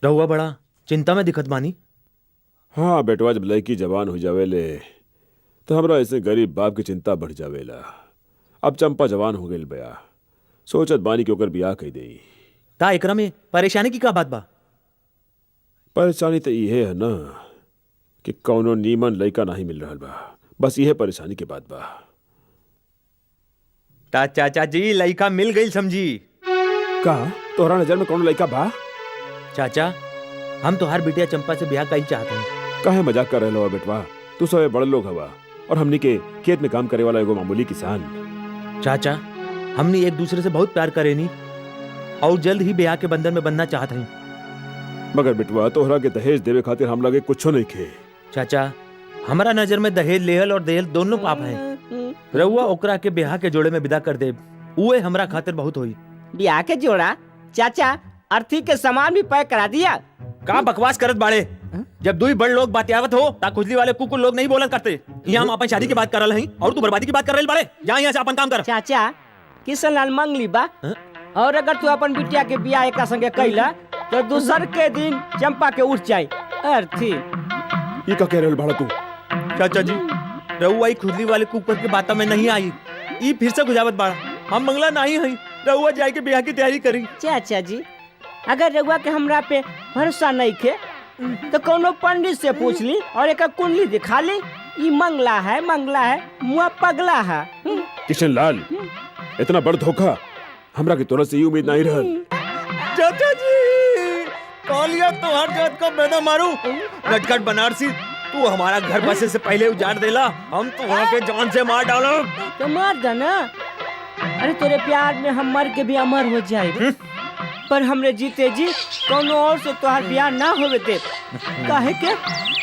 रहुआ बड़ा चिंता में दिखत बानी। हाँ बेटवा, जब लड़की जवान हो जावेले तो हमरा ऐसे गरीब बाप की चिंता बढ़ जावेला। अब चंपा जवान हो गई बया, सोचत बानी के ओकर बियाह कई देई। ता एकरा में परेशानी की का बात बा? परेशानी तो इहे है ना कि कौनो नीमन लड़का नहीं मिल रहा बा, बस यह परेशानी के बात बा। ता चाचा जी लड़का मिल गई समझी। का तोहरा नजर में कौन लड़का बा? चाचा हम तो हर बिटिया चंपा से ब्याह कई चाहते हैं। काहे मजाक कर रहे हो बेटवा? तू सब बड़े लोग हवा और हमनी के खेत में काम करे वाला एगो मामूली किसान। चाचा हमने एक दूसरे से बहुत प्यार करे नी और जल्द ही ब्याह के बंधन में बनना चाहते हैं। मगर बेटवा तोहरा के दहेज देवे खातिर हम लगे कुछो नहीं खे। चाचा हमारा नजर में दहेज लेहल और देहल दोनों पाप हैं। रहुआ ओकरा के ब्याह के जोड़े में विदा कर दे, उहे हमरा खातिर बहुत होई। ब्याह के जोड़ा? चाचा अर्थी के सामान भी पैक करा दिया। का बकवास करत बाड़े? जब दुई बड़ लोग बातियावत हो ता खुजली वाले कुकुर लोग नहीं बोलत करते। यहाँ हम अपन शादी की बात कर रहे हैं और तू बर्बादी की बात कर रहे बाड़े। जा यहाँ से अपन काम कर। चाचा किशन लाल मंगली बा, और अगर तू अपन बिटिया के ब्याह एक संगे कैला तो दूसर के दिन चंपा के उठ जाए अर्थी। ये का कह रहे भाड़ा तू? चाचा जी रहुआ खुजली वाले कुकुर के बात में नहीं आई, ई फिर से गुजावत बाड़ा। हम मंगला नहीं है। रहुआ जाए के ब्याह की तैयारी करी। चाचा जी, अगर रउआ के हमरा पे भरोसा नहीं खे तो कोनो पंडित से पूछ ली और एक कुंडली दिखा ली। ई मंगला है मुआ पगला है। किशन लाल, इतना बड़ धोखा हमरा की तोरा से ये उम्मीद नहीं रहल। चाचा जी, कालिया तो हर जात को मैदा मारू। नटखट बनारसी, तू हमारा घर बसे से पहले उजाड़ देला, हम तो वहाँ के जान से मार डालो। तो मार देना। अरे तेरे प्यार में हम मर के भी अमर हो जाए, पर हमरे जीते जी कोनो और से तोहार ब्याह ना होवे दे। काहे के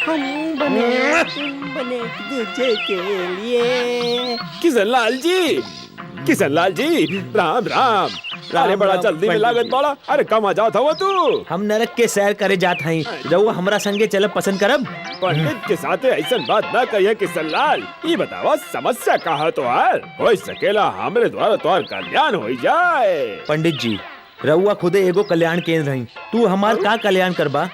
हम बने एक दूजे के लिए। किशन लाल जी, राम राम। अरे बड़ा जल्दी में लागत बड़ा। अरे कहाँ जाता हुआ तू? हम नरक के सैर करे जात हई, रहुआ हमरा संगे चलब पसंद करब? पंडित के साथ ऐसा बात ना कहिए किशन लाल। ये बतावा समस्या कहा तो हो सकेला हमरे द्वारा तोहर कल्याण हो जाए। पंडित जी, रहुआ खुदे एगो कल्याण केंद्र हई, तू हमार का कल्याण करबा?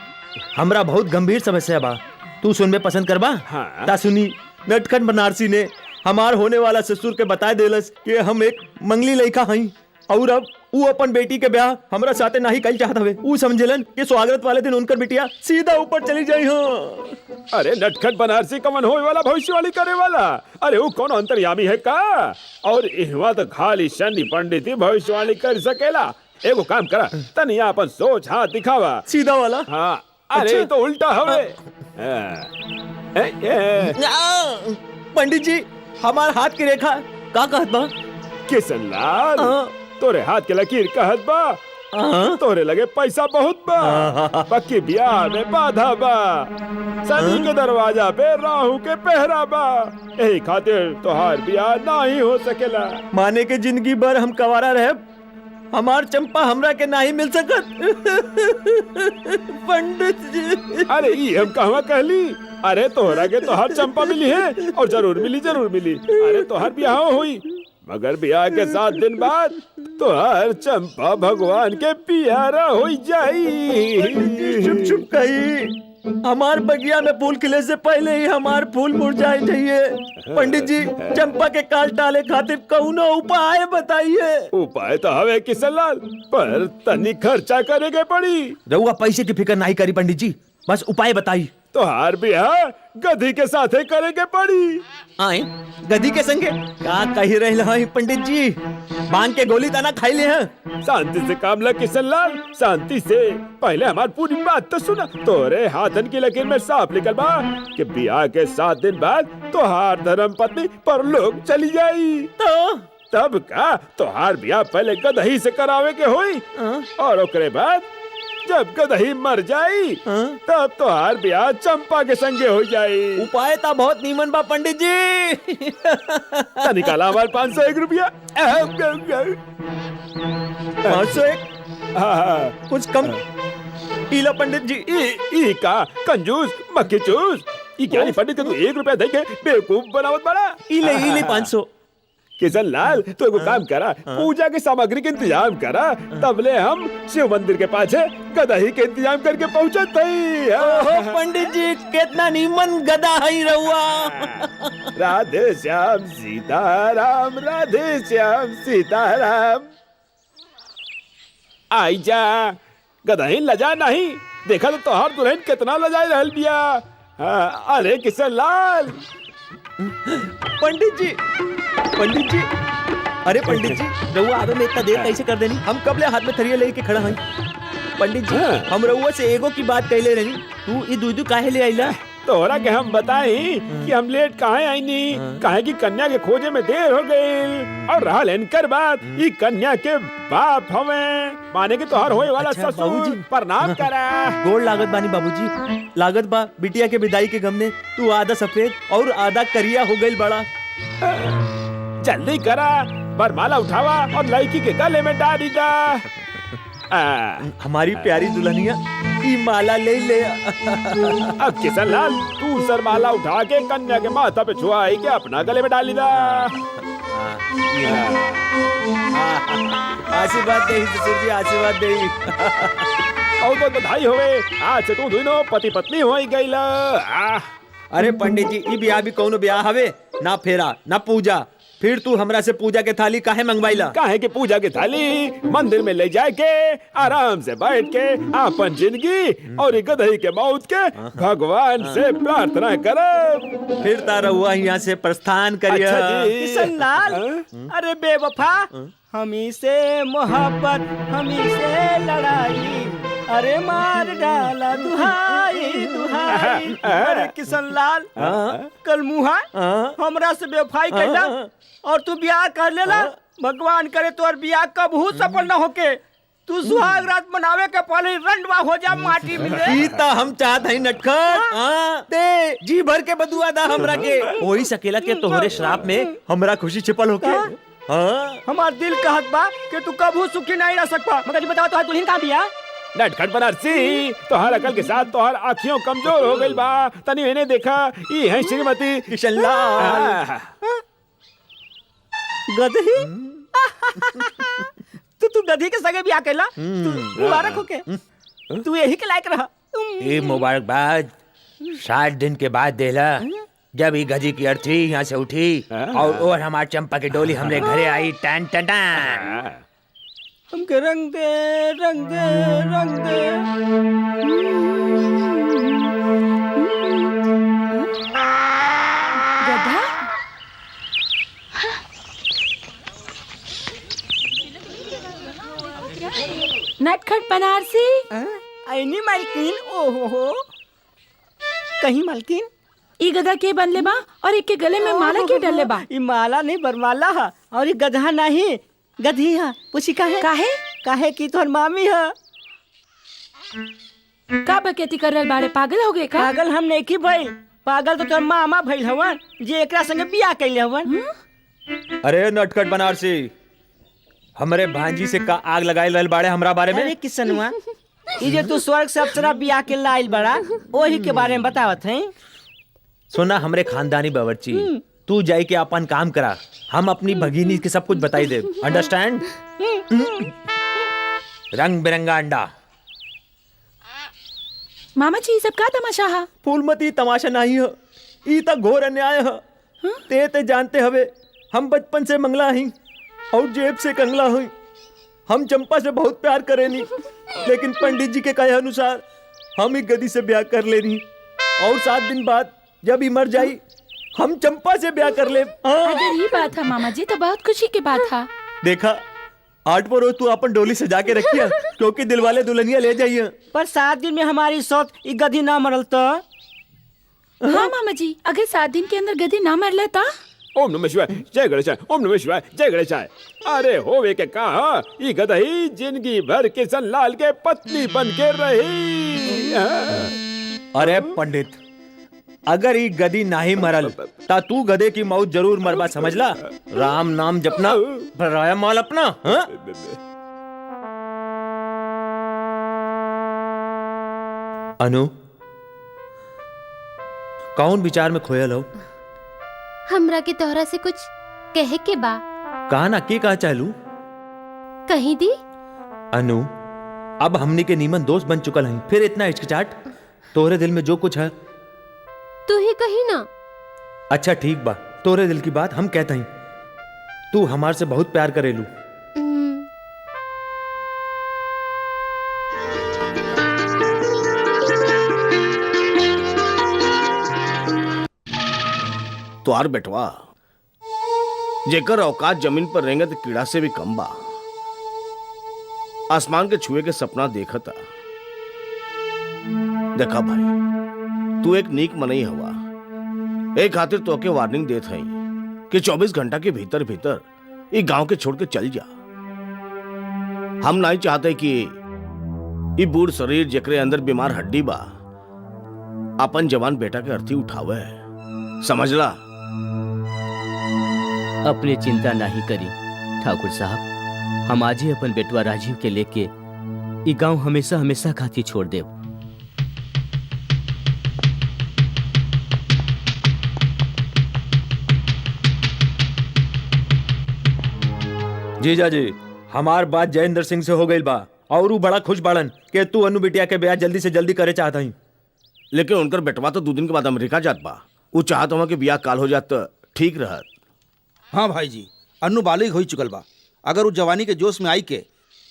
हमरा बहुत गंभीर समस्या बा, तू सुनबे पसंद करबा? हाँ। ता सुनी, नटखट बनारसी ने हमार होने वाला ससुर के बता देलस कि हम एक मंगली लड़का हई और अब वो अपन बेटी के ब्याह हमरा साथे नहीं कल चाहत हवे। वो समझलन कि स्वागत वाले दिन उनकर बिटिया सीधा ऊपर चली जाई। हाँ। अरे नटखट बनारसी कमन होए वाला भविष्यवाणी करे वाला। अरे वो कौन अंतर्यामी है का? और इहवा तो खाली शनि पंडित ही भविष्यवाणी कर सकेला। एगो काम करा, तनिया अपन सोच हाथ दिखावा। सीधा वाला? हाँ। अरे अच्छा। तो उल्टा हवे। पंडित जी, हमार हाथ की रेखा का कहत बा? किशन लाल, तोरे हाथ के लकीर कहत बा तोरे लगे पैसा बहुत बा, पक्की ब्याह में बाधा बा, शनि के दरवाजा पे राहु के पहरा बा, यही खातिर तोहार ब्याह नहीं हो सकेला। माने के जिंदगी भर हम कवारा रहे, हमार चंपा हमरा के नहीं मिल सकत। पंडित जी। अरे ये हम कहवा कहली? अरे तोहरा के तोहार चंपा मिली है और जरूर मिली। अरे तोहार ब्याह हुई, मगर ब्याह के 7 दिन बाद तोहार चंपा भगवान के प्यारा हो जाई। चुप चुप कही, हमार बगिया में फूल खिले से पहले ही हमार फूल मुरझाए चाहिए। पंडित जी, चंपा के काल टाले खातिर कौनो उपाय बताइए। उपाय तो हवे किशन लाल, पर तनी खर्चा करेगे पड़ी। रहुआ पैसे की फिक्र नहीं करी पंडित जी, बस उपाय बताई। तोहार ब्याह गधी के साथे करेगे पड़ी। आए गधी के संगे का कही रहे हैं पंडित जी? बांध के गोली ताना खाई ले हैं। शांति से काम ल किशन लाल, शांति से। पहले हमारी पूरी बात तो सुना। तोरे हाथन की लकीर में साफ लिखल बा कि ब्याह के 7 दिन बाद तोहार धर्म पत्नी परलोक चली जाई। तो तब का तोहार ब्याह पहले गदही से करावे के होई और ओकरे बाद जब गदही मर जाई तब तोहार ब्याह चंपा के संगे हो जाई। उपाय तो बहुत नीमन बा पंडित जी। निकाला हमारे 501 रुपया। 501? कुछ कम पीला पंडित जी। ई का कंजूस मक्खी चूस। ई ज्ञानी पंडित के तू 1 रुपया दे के बेवकूफ बनावत बड़ा। इले 500। किशन लाल, तो एगो काम करा, पूजा की सामग्री के इंतजाम करा, तबले हम शिव मंदिर के पाछे गदही के इंतजाम करके पहुंचत हई। पंडित जी, कितना नीमन गदा हई रहुआ। राधे श्याम सीताराम, राधे श्याम सीताराम। आई जा, गदही लजा नहीं। देखा तो तोहार दुल्हन कितना लजाई रहल बिया। अरे किशन लाल। पंडित जी, अरे पंडित जी, रहुआ आगे में इतना देर कैसे कर देनी? हम कबले हाथ में थरिया लेके खड़ा हई। पंडित जी, हम रहुआ से एगो की बात कहले रहनी, तू ई दूध काहे ले आइला? तोहरा के हम बताई कि हम लेट काहे आईनी, काहे की कन्या के खोजे में देर हो गई। और रहा इनकर बात, ये कन्या के बाप हमें माने के तोहर होए वाला ससुर। प्रणाम करा। गोड़ लागत बानी बाबूजी। लागत बा बिटिया के विदाई के गम में तू आधा सफेद और आधा करिया हो गई बड़ा। जल्दी करा, बरमाला उठावा और लड़की के गले में डाली दा। हमारी प्यारी दुल्हनिया, ई माला ले ले। अब किशन लाल, तू सरमाला उठा के कन्या के माथा पे छुआई के अपना गले में डाली दा। आशीर्वाद दे ससुर जी, आशीर्वाद दे। और तो बधाई होवे, आज से तू दोनों पति पत्नी हो गईला। अरे पंडित जी, ई ब्याह भी कौनो ब्याह हवे? ना फेरा ना पूजा, फिर तू हमरा से पूजा के थाली काहे मंगवाइला? काहे की पूजा की थाली मंदिर में ले जाए के आराम से बैठ के अपन जिंदगी और गधई के मौत के भगवान से प्रार्थना करब। फिर तारा हुआ यहाँ से प्रस्थान करिया। अच्छा जी। किशन लाल, अरे बेवफा, हमी से मोहब्बत, हमी से लड़ाई, अरे मार डाला दुहाई दुहाई। अरे किशन लाल, कल मुहा हमरा से बेवफाई कैला और तू ब्याह कर लेला। भगवान करे तोर ब्याह कबहू सफल न होके तू सुहाग रात मनावे के पहले रंडवा हो जा माटी में। ई त हम चाहत हई नटखट। ते जी भर के बदुआ दा हमरा के। होई सकेला के तोहरे श्राप में हमरा खुशी छिपल होके। हमार दिल कहत बा कि तू कबहू सुखी नहीं रह सकबा। मगर जी बताओ तोहार दुल्हन कहां बिया? नटखट बनारसी, तोहर अकल के साथ तोहर आँखियों कमजोर हो गई बा। तनी इन्हें देखा, ये है श्रीमती किशन लाल। गधही तू गधी के संगे ब्याह कैला? तू मुबारक होके, तू यही के लायक रहा। ए मुबारकबाद 60 दिन के बाद देला, जब ई गधी की अर्थी यहाँ से उठी और हमार चंपा की डोली हमरे घरे आई। टन टन टन। हमके रंग दे रंग दे रंग दे। गधा नटखट बनारसी। ऐनी मालकिन, ओहो हो, कहीं मालकिन ई गधा के बनले बा और एक के गले में माला के डलले बा? ई माला नहीं बरमाला है और ई गधा नहीं गधी है। पूछी काहे? काहे की तोहर मामी है। का बकेती कर रहल बाड़े? पागल हो गए का? पागल हम नहीं की भाई, पागल तो तोहर मामा भइल हवन जे एकरा संगे बियाह कैले हवन। अरे नटखट बनारसी, हमरे भांजी से का आग लगाए रहल बाड़े हमरा बारे में? अरे किसनवा, ई जे तू स्वर्ग से अप्सरा बियाह के लाइल बड़ा ओही के बारे में बतावत है। सुना हमरे खानदानी बावर्ची, तू जाई के अपन काम करा, हम अपनी भगिनी के सब कुछ बताई दे। अंडरस्टैंड? रंग बिरंगा अंडा। मामा जी सब का तमाशा है? फूलमती तमाशा नहीं है, ई त घोर अन्याय है। ते जानते हवे हम बचपन से मंगला हई और जेब से कंगला हई। हम चंपा से बहुत प्यार करेनी, लेकिन पंडित जी के कहे अनुसार हम एक गधी से ब्याह कर लेनी और 7 दिन बाद जब ही मर जाई हम चंपा से ब्याह कर ले। अगर ये बात है मामा जी तो बहुत खुशी की बात है। देखा 8 पर रोज तू अपन डोली सजा के रखिया, क्योंकि दिलवाले दुल्हनिया ले जाइए। पर 7 दिन में हमारी सौत ई गधी ना मरल तो? हाँ मामा जी, अगर 7 दिन के अंदर गधी ना मर लेता? ओम नमः शिवाय, जय गणेशाय, ओम नमः शिवाय, जय गणेशाय। अरे होवे के कहा ये गधई जिंदगी भर किशन लाल के पत्नी बन के रही। अरे पंडित, अगर ये गधी नहीं मरल ता तू गधे की मौत जरूर मरबा, समझला? राम नाम जपना, पराया माल अपना। अनु, कौन विचार में खोयल हो? हमरा के तोहरा से कुछ कहे के बा। कहा ना के कहा चालू? कहीं दी? अनु, अब हमनी के नीमन दोस्त बन चुकल हैं, फिर इतना हिचकिचाट? तोहरे दिल में जो कुछ है तू ही कही ना। अच्छा ठीक बा, तोरे दिल की बात हम कहते हैं। तू हमार से बहुत प्यार करेलू। तोहार बेटवा जेकर औकात जमीन पर रहेंगे तो कीड़ा से भी कम बा। आसमान के छुए के सपना देखता। देखा भाई, तू एक नीक मनई हवा, एक खातिर तो के वार्निंग देत हई कि 24 घंटा के भीतर भीतर ये गांव के छोड़ के चल जा। हम नहीं चाहते कि ये बूढ़ शरीर जेकरे अंदर बीमार हड्डी बा अपन जवान बेटा के अर्थी उठावे, समझला? अपने चिंता नहीं करी ठाकुर साहब, हम आज ही अपन बेटवा राजीव के लेके ई गांव हमेशा हमेशा खातिर छोड़ देव। जीजा जी, हमार बात जयेंद्र सिंह से हो गई बा और वो बड़ा खुश बाड़न कि तू अनु बिटिया के ब्याह जल्दी से जल्दी करे चाहता ही। लेकिन उनकर बेटवा तो 2 दिन के बाद अमेरिका जात बा। वो चाहत हूँ कि ब्याह काल हो जात तो ठीक रहत। हाँ भाई जी, अन्नू बालिग हो चुकल बा। अगर वो जवानी के जोश में आई के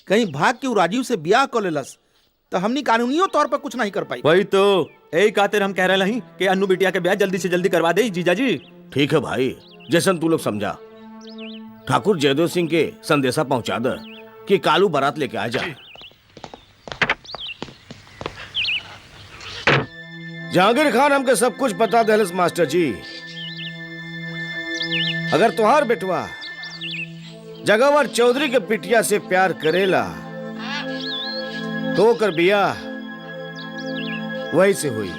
कहीं भाग के वो राजीव से ब्याह कर लेलस तो हमनी कानूनियों तौर पर कुछ नहीं कर पाई। वही तो यही खातिर हम कह रहे हैं कि अन्नू बिटिया के ब्याह जल्दी से जल्दी करवा दे जीजा जी। ठीक है भाई, जैसन तू लोग समझा। ठाकुर जयदेव सिंह के संदेशा पहुंचा दे कि कालू बारात लेके आ जा। जहांगीर खान हमके सब कुछ बता देलस मास्टर जी। अगर तुहार बेटवा जगावर चौधरी के पिटिया से प्यार करेला तो कर बियाह वही से हुई।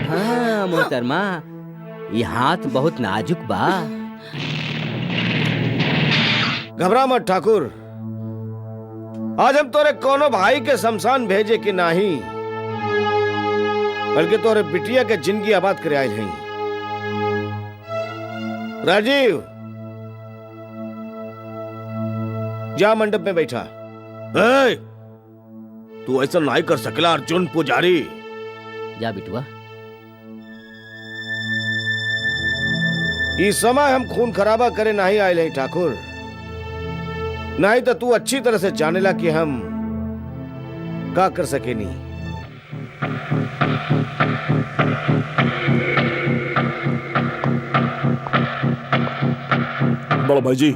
हाँ मोहतरमा, ये हाथ बहुत नाजुक बा। घबरा मत ठाकुर, आज हम तोरे कोनो भाई के शमशान भेजे कि नहीं, बल्कि तोरे बिटिया के जिंदगी आबाद करे आए हैं। राजीव, जा मंडप में बैठा। ए, तू ऐसा नहीं कर सकला अर्जुन पुजारी। जा बिटुआ। इस समय हम खून खराबा करे नहीं आए हैं ठाकुर, नहीं तो तू अच्छी तरह से जानेला कि हम का कर सके नहीं। बड़ा भाई जी,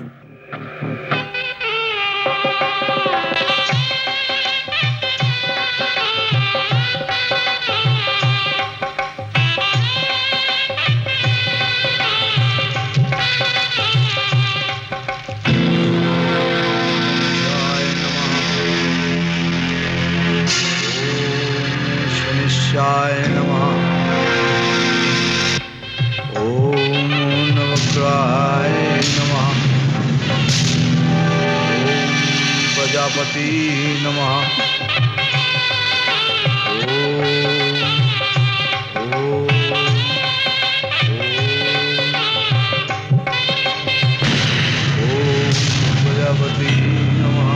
शनिश्चाय नमः। ओम नवग्रहाय नमः। ओम प्रजापति नमः। ओम प्रजापति नमः।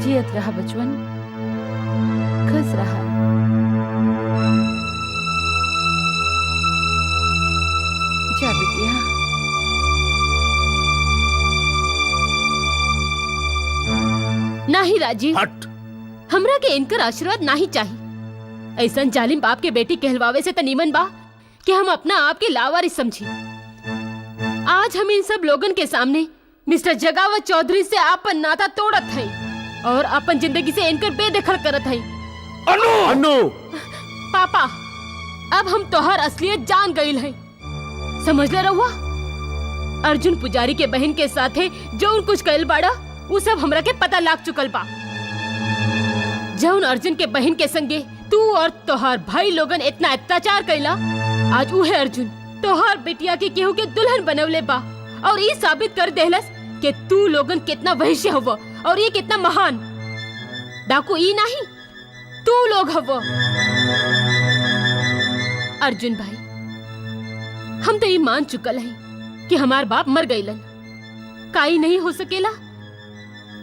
जियत रहा बचवन, खुश रहा। जा बिटिया। नहीं राजीव, हट। हमरा के इनकर आशीर्वाद नहीं चाहिए। ऐसा जालिम बाप के बेटी कहलवावे से तनीमन बा कि हम अपना आप के लावारिस समझी। आज हम इन सब लोगन के सामने मिस्टर जगावत चौधरी से आपन नाता तोड़त हैं और अपन जिंदगी से इनकर बेदखल करत हैं। अनु, अनु। पापा, अब हम तोहर असलियत जान गईल हैं। समझ ले रहुआ, अर्जुन पुजारी के बहन के साथे जो कुछ कइल बाड़ा वो सब हमरा के पता लाग चुकल बा। जौन अर्जुन के बहन के संगे तू और तोहार भाई लोगन इतना अत्याचार कैला, आज उहे अर्जुन तोहार बिटिया के केहू के दुल्हन बनवले बा और ये साबित कर देहलस कि तू लोगन कितना वैश्य हव और ये कितना महान। डाकू ई नहीं, तू लोग हव। अर्जुन भाई, हम तो ये मान चुकल है कि हमार बाप मर गईलन। काई नहीं हो सकेला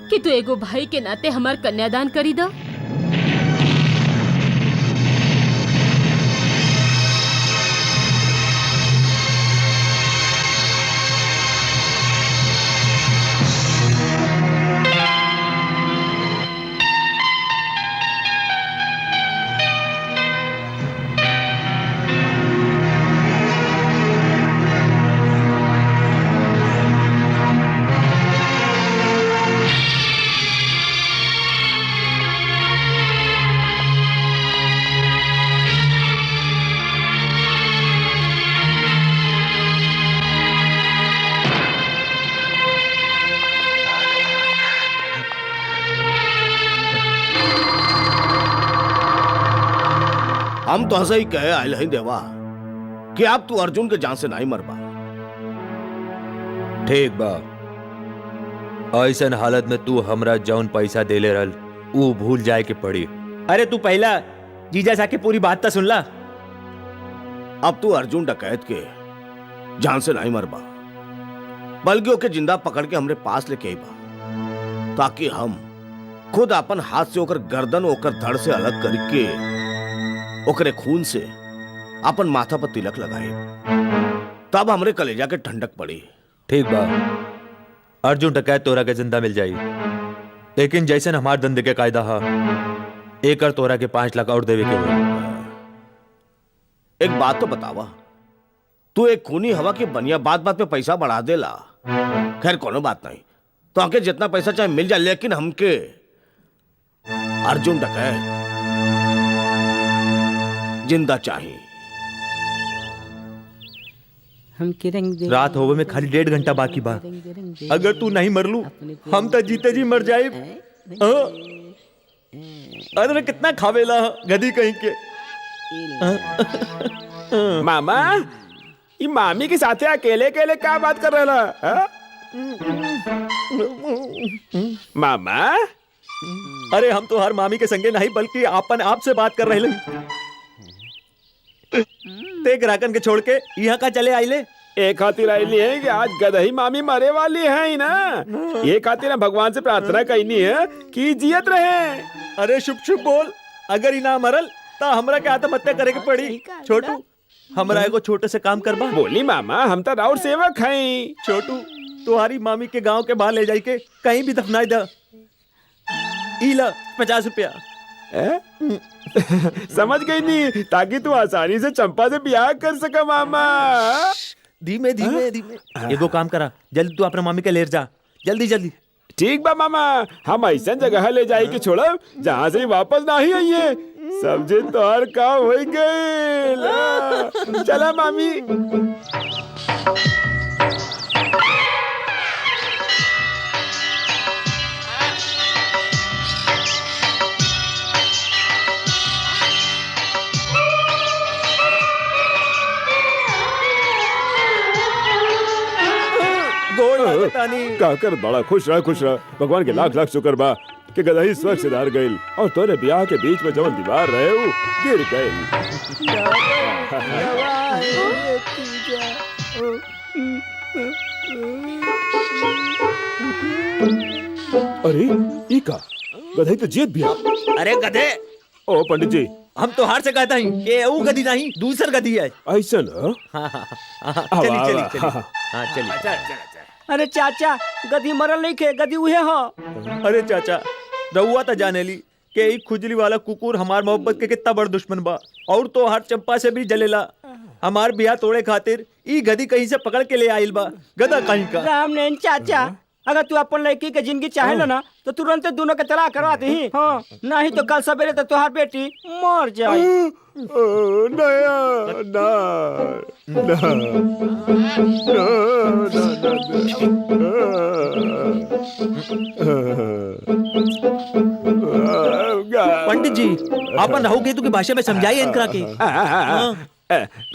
कि तू एगो भाई के नाते हमार कन्यादान करी दा। हम तो ऐसा ही कहे आयल ही देवा कि आप तू अर्जुन के जान से नहीं मरबा। ठीक बा, ऐसन हालत में तू हमरा जौन पैसा देले रहल वो भूल जाए के पड़ी। अरे तू पहला जीजा सा के पूरी बात तो सुन ला। अब तू अर्जुन डकैत के जान से नहीं मरबा, बल्कि ओके जिंदा पकड़ के हमरे पास लेके आईबा, ताकि हम खुद अपन हाथ से ओकर गर्दन ओकर धड़ से अलग करके ओकरे खून से अपन माथा पर तिलक लगाए, तब हमरे कलेजा के ठंडक पड़ी। ठीक बा, अर्जुन डकैत तोरा के जिंदा मिल जाई, लेकिन जैसे हमार धंधे के कायदा हा एकर तोरा के 5 लाख और देवे के होई। एक बात तो बतावा, तू एक खूनी हवा की बनिया बात बात पे पैसा बढ़ा देला। खैर कोनो बात नहीं, तो आके जितना पैसा चाहे मिल जाए, लेकिन हमके अर्जुन डकैत जिंदा चाहिए। हम के रंग दे रात होवे में खाली 1.5 घंटा बाकी बा। अगर तू नहीं मरलू हम तो जीते जी मर जाए। अरे कितना खावेला गधी कहीं के। मामा ये मामी के साथे अकेले अकेले क्या बात कर रहा? मामा अरे हम तो हर मामी के संगे नहीं बल्कि आपन आप से बात कर रहे ते ग्राहकन के छोड़ के यहाँ का चले आइले। एक खातिर आईली है कि आज गदही मामी मरे वाली है ही ना, ये खातिर भगवान से प्रार्थना करनी है कि जियत रहे। अरे शुभ शुभ बोल, अगर ही ना मरल तो हमरा के आत्महत्या करे के पड़ी। छोटू हमरा एगो छोटे से काम करबा। बोली मामा हम तो राउर सेवक हैं। छोटू तुम्हारी मामी के गांव के बाहर ले जाई के कहीं भी दफनाई दा। इला 50 रुपया। समझ गई नहीं, ताकि तू आसानी से चंपा से ब्याह कर सका मामा। धीमे धीमे धीमे एगो काम करा, जल्दी तू अपने मामी के ले जा, जल्दी जल्दी। ठीक बा मामा, हम ऐसा जगह ले जाए कि छोड़ो जहाँ से वापस ना ही आइए। समझे तो हर काम हो गए। चला मामी। का कर बड़ा खुश रहा भगवान के लाख लाख शुक्र बा कि गदही स्वर्ग से धार गइल और तोरे ब्याह के बीच में जवन दीवार रहे वो गिर गइल। अरे ई का गदही तो जीत भी। अरे गधे, ओ पंडित जी हम तो हार से कहता हूँ कि वो गधी नहीं दूसर गधी है। ऐसा ना? चलिए। अरे चाचा गधी मरल नहीं खे, गधी उहे हो। अरे चाचा रहुआ तो जाने ली कि ई खुजली वाला कुकुर हमार मोहब्बत के कितना बड़ दुश्मन बा, और तो हर चंपा से भी जलेला। हमार ब्याह तोड़े खातिर ई गधी कहीं से पकड़ के ले आइल बा, गधा कहीं का। राम नैन चाचा, अगर तू अपन लड़की के जिंदगी चाहे ना तो तुरंत दोनों के तलाक करवा दी। हाँ, नहीं तो कल सवेरे तो तुम्हार बेटी मर जाए। पंडित जी अपन राहु केतु की भाषा में समझाइए इनकरा के।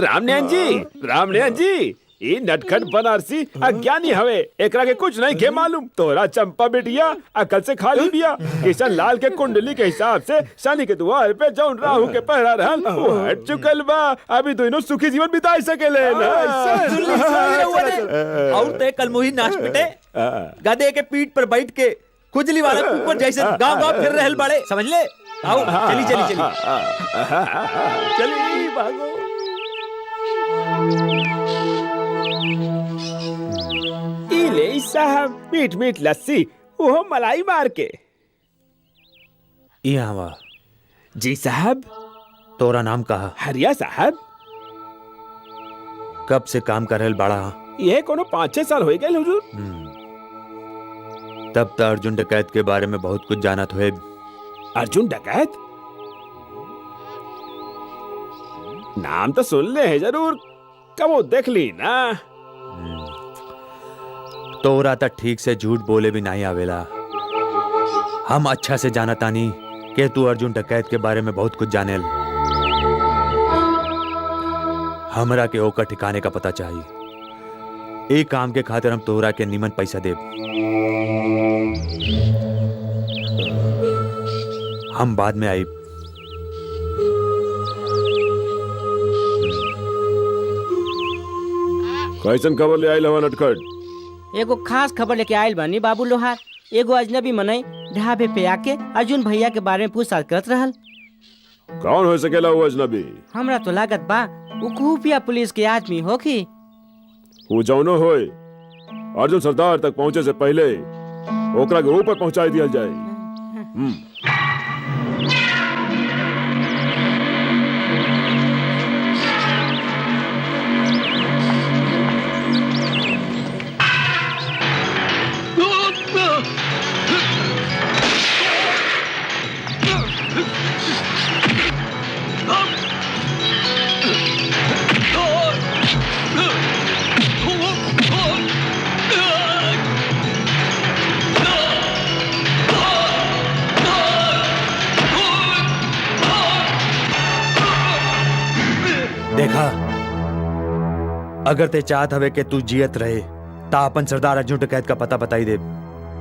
रामनयन जी ये नटखट बनारसी अज्ञानी हवे, एकरा के कुछ नहीं के मालूम। तोरा चंपा बेटिया अकल से खाली बिया। किशन लाल के कुंडली के हिसाब से शनि के द्वार पे जौन राहु के पहरा रहल वो हट चुकल बा। अभी दोनों सुखी जीवन बिता सकेले ना। और ते कल मुही नाच पिटे गधे के पीठ पर बैठ के खुजली वाला कुकुर जैसे गांव-गांव फिर रहल बड़े, समझ ले। आओ चली भागो। ले साहब मीठ मीठ लस्सी, वो मलाई मार के। यहाँ वा। जी साहब। तोरा नाम कहा? हरिया साहब। कब से काम कर रहल बड़ा? ये कोनो 5-6 साल हो गए हुजूर। तब तो अर्जुन डकैत के बारे में बहुत कुछ जानत हुए। अर्जुन डकैत? नाम तो सुन ले है जरूर, कबो देख ली ना। तोरा तो ठीक से झूठ बोले भी नहीं आवेला। हम अच्छा से जाना तानी कि तू अर्जुन डकैत के बारे में बहुत कुछ जानेल। हमरा के ओकर ठिकाने का पता चाहिए। एक काम के खातिर हम तोहरा के निमन पैसा देब। हम बाद में आई। कैसन खबर ले आइल हवा नटखट? एगो खास खबर लेके आयल बानी बाबू लोहार। एगो अजनबी मनई ढाबे पे आके अर्जुन भैया के बारे में पूछताछ करत रहल। कौन हो सकेला वो अजनबी? हमरा तो लागत बा वो खुफिया पुलिस के आदमी होखी। वो जौनो होए, अर्जुन सरदार तक पहुंचे से पहले ओकरा के ऊपर पहुंचा दिया जाए। देखा, अगर ते चाहत हवे कि तू जियत रहे ता अपन सरदार अर्जुन डकैत का पता बताई दे।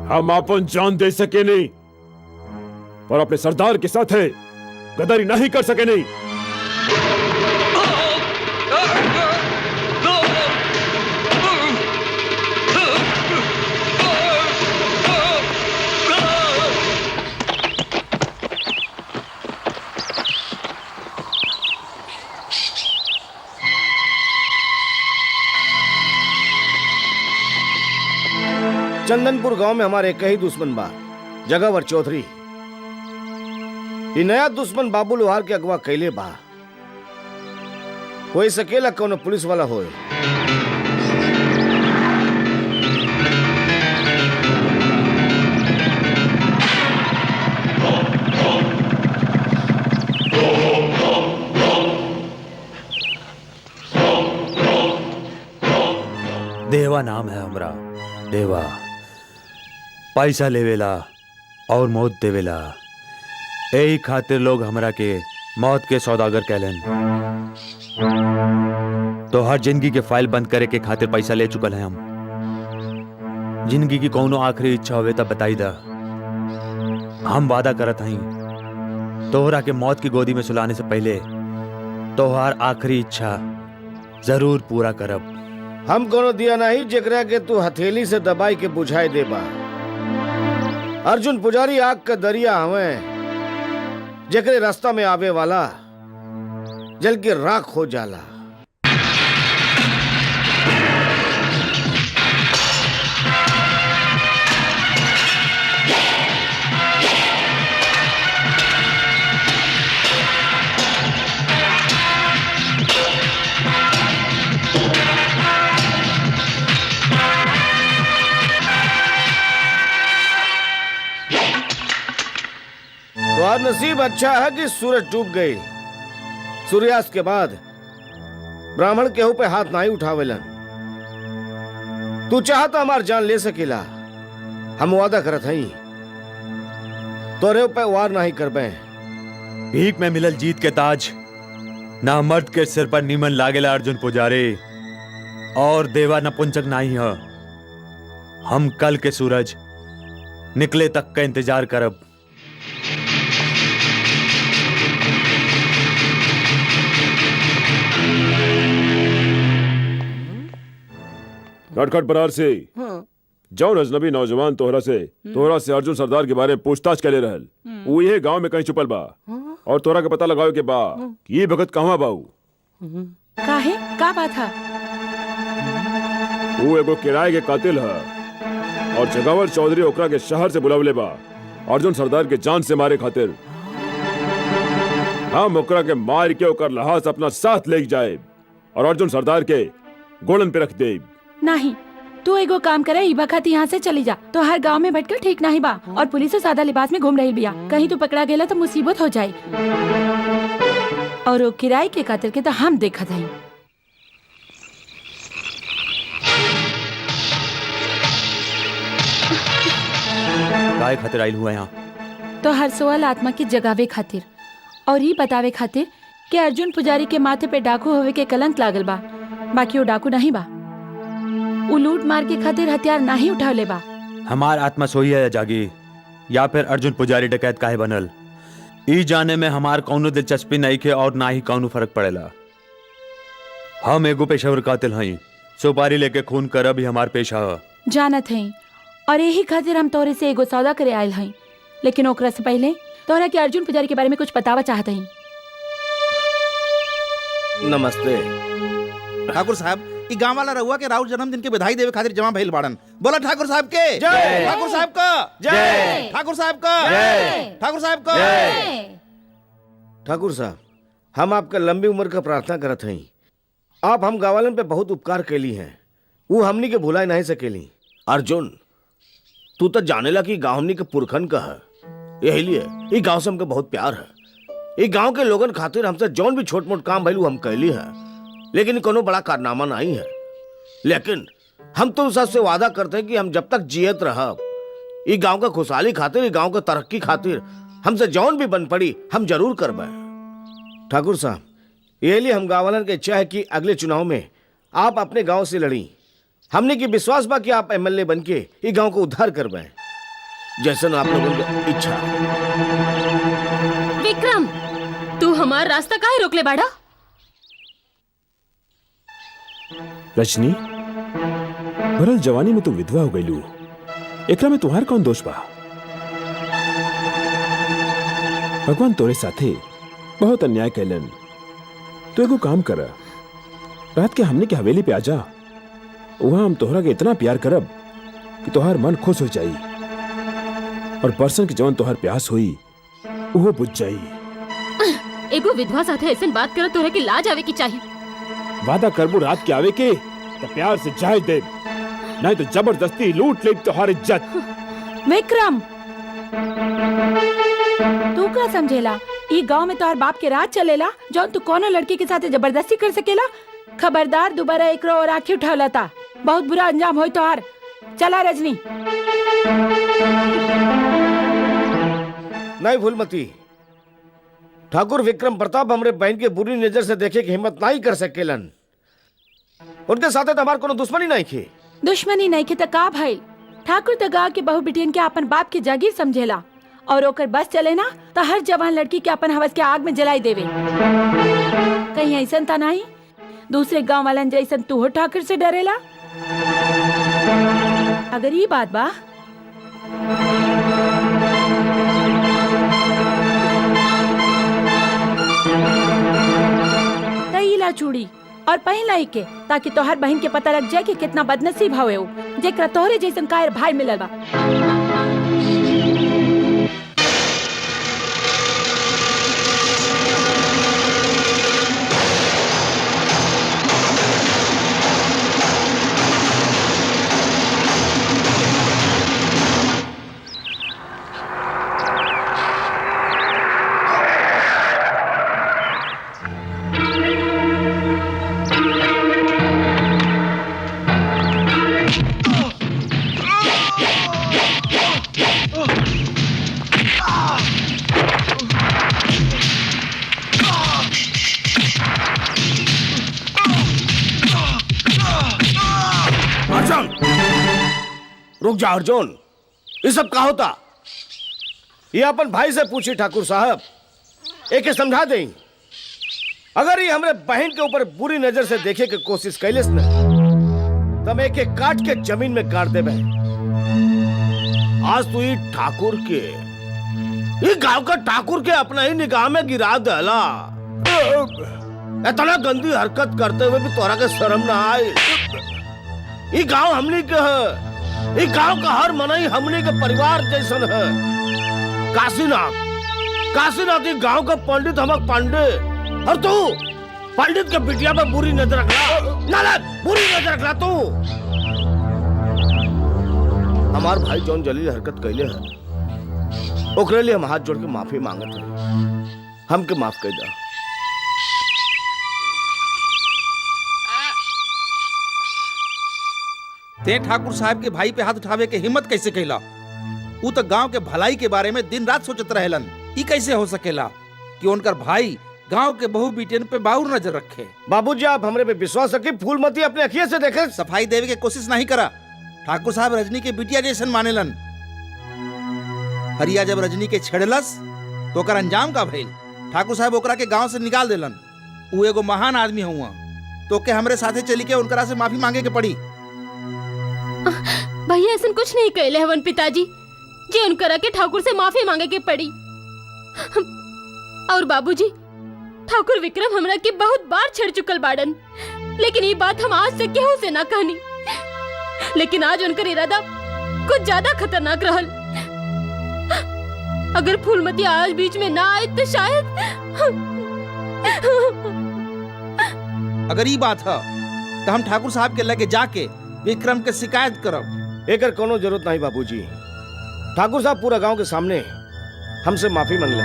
हम अपन जान दे सके नहीं, पर अपने सरदार के साथ है गद्दारी नहीं कर सके नहीं। चंदनपुर गांव में हमारे एक ही दुश्मन बा, जगावर चौधरी। ये नया दुश्मन बाबू लोहार के अगवा कैले बा। कोई सकेला कौन पुलिस वाला होए। देवा नाम है हमरा, देवा। पैसा लेवेला और मौत देवेला, यही खातिर लोग हमरा के मौत के सौदागर कहलन। तो हर जिंदगी के फाइल बंद करे के खातिर पैसा ले चुकल है हम। जिंदगी की कौनो आखिरी इच्छा होवे तब बताई दा। हम वादा करत हई तोहरा के मौत की गोदी में सुलाने से पहले तोहार आखिरी इच्छा जरूर पूरा करब। हम कोनो दिया नहीं जेकरा के तू हथेली से दबाई के बुझाई देबा। अर्जुन पुजारी आग का दरिया हवे, जेकरे रास्ता में आवे वाला जल के राख हो जाला। तुम्हारा नसीब अच्छा है कि सूरज डूब गई। सूर्यास्त के बाद ब्राह्मण केहू पे हाथ नहीं उठावेलन। तू चाहता हमार जान ले सकेला, हम वादा करत हई तोरे पे वार नहीं करबे। भीख में मिलल जीत के ताज ना मर्द के सिर पर नीमन लागेला अर्जुन पुजारी। और देवा नपुंसक नहीं है। हम कल के सूरज निकले तक का इंतजार करब। नटखट बरार से जौन अजनबी नौजवान तोहरा से अर्जुन सरदार के बारे में पूछताछ करे रहल, वो ये गांव में कहीं छुपल बा और तोहरा के पता लगावे के बा कि ये भगत कहवा बाऊ। काहे का बात है? वो एगो किराए के कातिल है और जगावर चौधरी ओकरा के शहर से बुलावले बा अर्जुन सरदार के जान से मारे खातिर। हम ओकरा के मार के ओकर लहास अपना साथ ले जाए और अर्जुन सरदार के गोलन पे रख दे। नहीं, तू एगो काम करे, ई बखत यहाँ से चली जा। तो हर गांव में भटकल ठीक नहीं बा और पुलिस सादा लिबास में घूम रही बिया। कहीं तू पकड़ा गेला तो मुसीबत हो जाए। और वो किराए के कातिल के तो हम देखत हई। काय खातिर आइल हुआ यहाँ? तो हर सोअल आत्मा की जगावे खातिर और ये बतावे खातिर कि अर्जुन पुजारी के माथे पे डाकू होवे के कलंक लागल बा, बाकी वो डाकू नहीं बा। वो लूट मार के खातिर हथियार नहीं उठावले बा। हमार आत्मा सोई है या जागी, या फिर अर्जुन पुजारी डकैत काहे बनल, ई जाने में हमार कौनो दिलचस्पी नहीं के और ना ही कौनो फर्क पड़ेला। हम एगो पेशेवर कातिल हई, सुपारी लेके खून करब ही हमार पेशा है। जानत हई, और यही खातिर हम तोरे से एगो सौदा करे आयल हई, लेकिन ओकरा से पहले तोहरा के अर्जुन पुजारी के बारे में कुछ बतावा चाहत हई। नमस्ते ठाकुर साहब, ई गांव वाला रहुआ के राउत जन्मदिन के बधाई देवे खातिर जमा भइल बाड़न। बोला ठाकुर साहब के जय, ठाकुर साहब का जय, ठाकुर साहब का जय, ठाकुर साहब का जय। ठाकुर साहब, हम आपका लंबी उम्र का प्रार्थना करत हई। आप हम गांवलन पे बहुत उपकार कैली हैं, वो हमनी के भुला नहीं सकेली। अर्जुन, तू तो जानेला कि गांव हमनी के पुरखन का है, यही लिए ई गांव से हमके बहुत प्यार है। ई गांव के लोगन खातिर हमसे जौन भी छोट मोट काम भइलू हम कैली है, लेकिन कोनो बड़ा कारनामा नहीं है। लेकिन हम तो सबसे वादा करते हैं कि हम जब तक जियत रहब, ई गांव का खुशहाली खातिर, ई गांव का तरक्की खातिर हमसे जौन भी बन पड़ी हम जरूर करबे। ठाकुर साहब, ये लिए हम गाँव वालन की इच्छा है कि अगले चुनाव में आप अपने गांव से लड़ी। हमने की विश्वास बा कि आप एमएलए बन के ये गांव को उद्धार करबे, जैसन आप लोगों की इच्छा। विक्रम, तू हमार रास्ता काहे रोकले बाड़ा? रजनी, भरल जवानी में तू विधवा हो गईलू, एकरा में तुम्हार कौन दोष बा? भगवान तोरे साथे बहुत अन्याय कैलन। तो एगो काम कर, रात के हमने के हवेली पे आजा, वहां हम तोहरा के इतना प्यार करब कि तोहार मन खुश हो जाई, और बरसन के जवन तोहार प्यास हुई वो बुझ जाई। एगो विधवा साथे ऐसन बात करत तोहरा के लाज आवे की चाहिए। वादा करबू रात के आवे के तो प्यार से जाए दे, नहीं तो जबरदस्ती लूट ले तोहार इज्जत। विक्रम, तू का समझेला ई गांव में तोहर बाप के राज चलेला, जो तू कोनो लड़की के साथ जबरदस्ती कर सकेला? खबरदार, दोबारा एकरो और आँखी उठावला ता बहुत बुरा अंजाम होई तोहार। चला रजनी। नहीं फूलमती, ठाकुर विक्रम प्रताप हमरे बहन के बुरी नजर से देखे की हिम्मत नहीं कर सकेलन। उनके साथ तो हमारे कोनो दुश्मनी नहीं थी। दुश्मनी नहीं के त का भाई? ठाकुर त गाँव के बहु बिटियन के अपन बाप के जागीर समझेला, और ओकर बस चले ना तो हर जवान लड़की के अपन हवस के आग में जलाई देवे। कहीं ऐसा था नहीं दूसरे गांव वालन जैसन तू हो ठाकुर से डरेला? अगर ये बात बा तईला चूड़ी और पहला ही के, ताकि तोहर बहन के पता लग जाए कि कितना बदनसीब हवे वो, जेकरा तोहरे जैसन कायर भाई मिलल बा। रुक जा अर्जुन, ये सब क्या होता? ये अपन भाई से पूछी ठाकुर साहब, एक समझा दें। अगर ये हमरे बहन के ऊपर बुरी नजर से देखे की कोशिश कैलिस न, तब एक एक काट के जमीन में गाड़ देबे। आज तू ये ठाकुर के, ये गांव का ठाकुर के अपना ही निगाह में गिरा देला। इतना गंदी हरकत करते हुए भी तोरा के शर्म ना आए? ये गांव हमनी के है, ये गांव का हर मनई हमनी के परिवार जैसन है। काशीनाथ, काशीनाथ ये गांव का पंडित हमक पांडे, और तू पंडित के बिटिया पे बुरी नजर रखला, नालायक, बुरी नजर रखला तू। हमार भाई जौन जलील हरकत कैले है, ओकरे लिए हम हाथ जोड़ के माफी मांगत है, हमके माफ कर दा। ते ठाकुर साहब के भाई पे हाथ उठावे के हिम्मत कैसे कैला? वो तो गांव के भलाई के बारे में दिन रात सोचत रहेलन। ई कैसे हो सकेला कि उनकर भाई गांव के बहू बेटियन पे बाउर नजर रखे। बाबूजी आप हमरे पे विश्वास रखी, फूलमती अपने अखिए से देखे। सफाई देवे के कोशिश नहीं करा। ठाकुर साहब रजनी के बिटिया जैसन मानेलन। हरिया जब रजनी के छेड़लस तो ओकर अंजाम का भइल। ठाकुर साहब ओकरा के गांव से निकाल देलन। उ एगो महान आदमी हुआ, तो के हमरे साथे चली के उनकरा से माफी मांगे के पड़ी। भैया ऐसा कुछ नहीं कहले हवन पिताजी जी, उनकरा के ठाकुर से माफी मांगे के पड़ी। और बाबूजी, ठाकुर विक्रम हमरा के बहुत बार छेड़ चुकल बाड़न, लेकिन ये बात हम आज से केहू से ना कहनी। लेकिन आज उनकर इरादा कुछ ज्यादा खतरनाक रहल। अगर फूलमती आज बीच में ना आए तो शायद अगर ये बात है तो हम ठाकुर साहब के लगे जाके विक्रम के शिकायत करब। एकर कोनो जरूरत नहीं बाबूजी। ठाकुर साहब पूरा गांव के सामने हमसे माफी मांगले।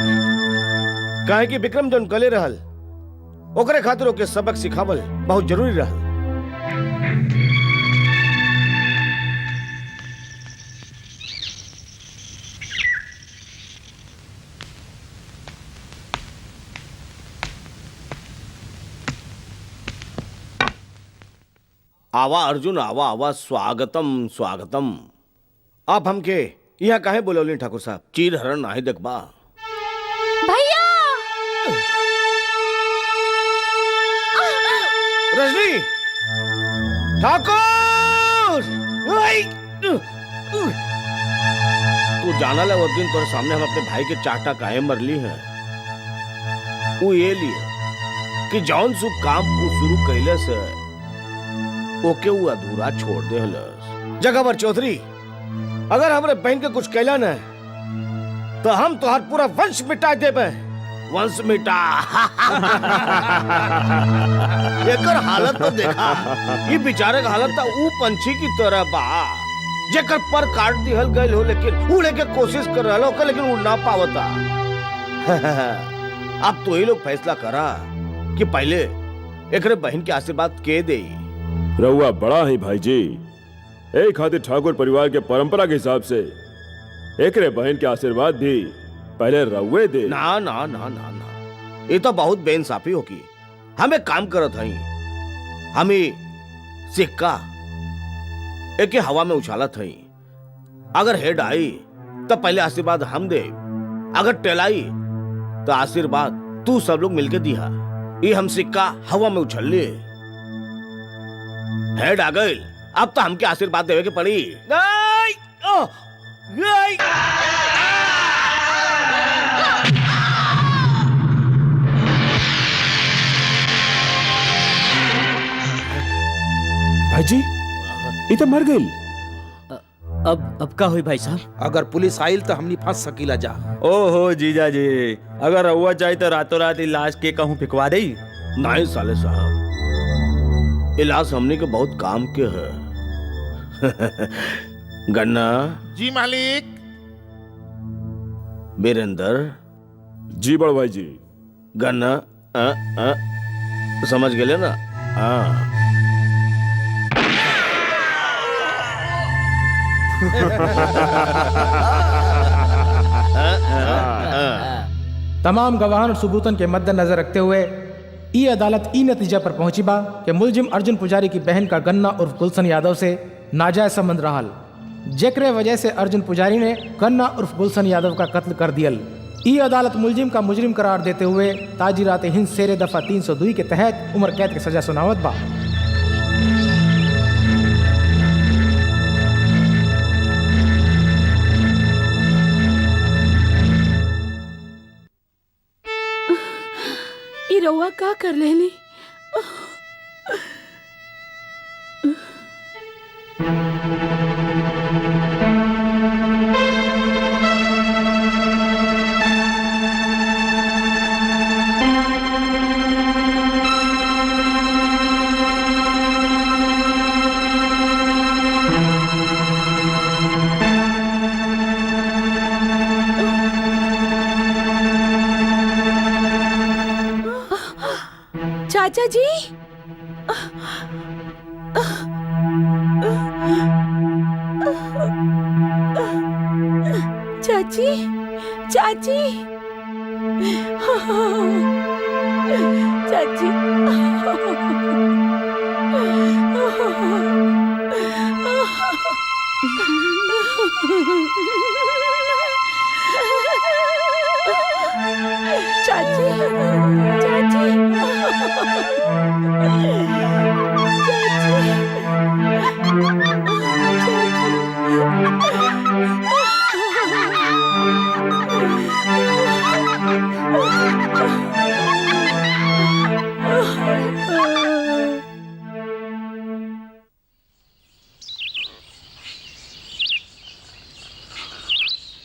काहे कि विक्रम जौन कले रहल ओकरे खातिर ओके सबक सिखावल बहुत जरूरी रहल। आवा अर्जुन, आवा आवा, स्वागतम स्वागतम। आप हमके यहाँ काहे बोलौली ठाकुर साहब? चीर हरण नाही देखबा। भैया रजनी, ठाकुर, तू जाना ला उस दिन तोरे सामने हम अपने भाई के चाटा काहे मरली है। वो ये लिए कि जौन सु काम को शुरू कैले से ओके वो अधूरा छोड़ दे हलस। जगहवर चौधरी, अगर हमरे बहन के कुछ कैला न तो हम तोहर पूरा वंश मिटा देबे। वंश मिटा। एकर हालत तो देखा। ये बेचारे का हालत तो ऊ पंछी की तरह बा जेकर पर काट दिहल गइल हो, लेकिन उड़े के कोशिश कर रहल हो, लेकिन उड़ ना पावता। अब तो ये लोग फैसला करा कि पहले एकरे बहन के आशीर्वाद के दे। रहुआ बड़ा ही भाई जी। एक खातिर ठाकुर परिवार के परंपरा के हिसाब से एकरे बहन के आशीर्वाद भी पहले रहुए दे। ना ना ना ना ना, ये तो बहुत बेइंसाफी होगी। हम एक काम करत हई, हमें सिक्का एक हवा में उछालत हई। अगर हेड आई तो पहले आशीर्वाद हम दे, अगर टेल आई तो आशीर्वाद तू सब लोग मिलके दिया। ये हम सिक्का हवा में उछल लिए। हेड आ गई, अब तो हमके आशीर्वाद देवे के पड़ी। भाई जी, ये तो मर गई। अब का हुई भाई साहब? अगर पुलिस आइल तो हमनी फंस सकीला जा। ओहो जीजा जी, अगर रहुआ चाहे तो रातों रात लाश के कहूँ फिकवा दे। नहीं साले साहब, इलाज हमने के बहुत काम के है। गन्ना जी मालिक। बीरेंद्र जी बड़ भाई जी। गन्ना समझ गए ना? हाँ। तमाम गवाहन और सबूतन के मद्देनजर रखते हुए ई अदालत ई नतीजा पर पहुंची बा कि मुलजिम अर्जुन पुजारी की बहन का गन्ना उर्फ गुलशन यादव से नाजायज संबंध रहल, जेकरे वजह से अर्जुन पुजारी ने गन्ना उर्फ गुलशन यादव का कत्ल कर दियल। ई अदालत मुलजिम का मुजरिम करार देते हुए ताजिरात हिंद शेरे दफा 302 के तहत उम्र कैद की सजा सुनावत बा। रउआ का कर लेली? चाचा जी, चाची, चाची,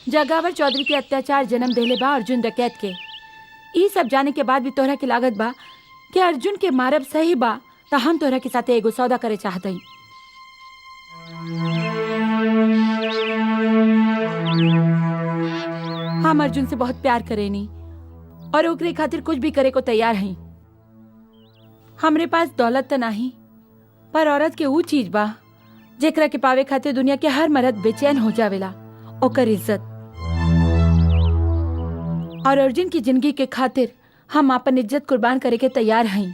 जगावर चौधरी के अत्याचार जन्म देले बा अर्जुन डकैत के। ई सब जाने के बाद भी तोहरा के लागत बा कि अर्जुन के मारब सही बा, तो हम तोहरा के साथे एगो सौदा करे चाहत हई। हम अर्जुन से बहुत प्यार करेनी और ओकरे खातिर कुछ भी करे को तैयार हई। हमरे पास दौलत तो नहीं, पर औरत के ऊ चीज बा जेकरा के पावे खातिर दुनिया के हर मर्द बेचैन हो जावेला, ओकर इज्जत। और अर्जुन की जिंदगी के खातिर हम अपन इज्जत कुर्बान करे के तैयार हई।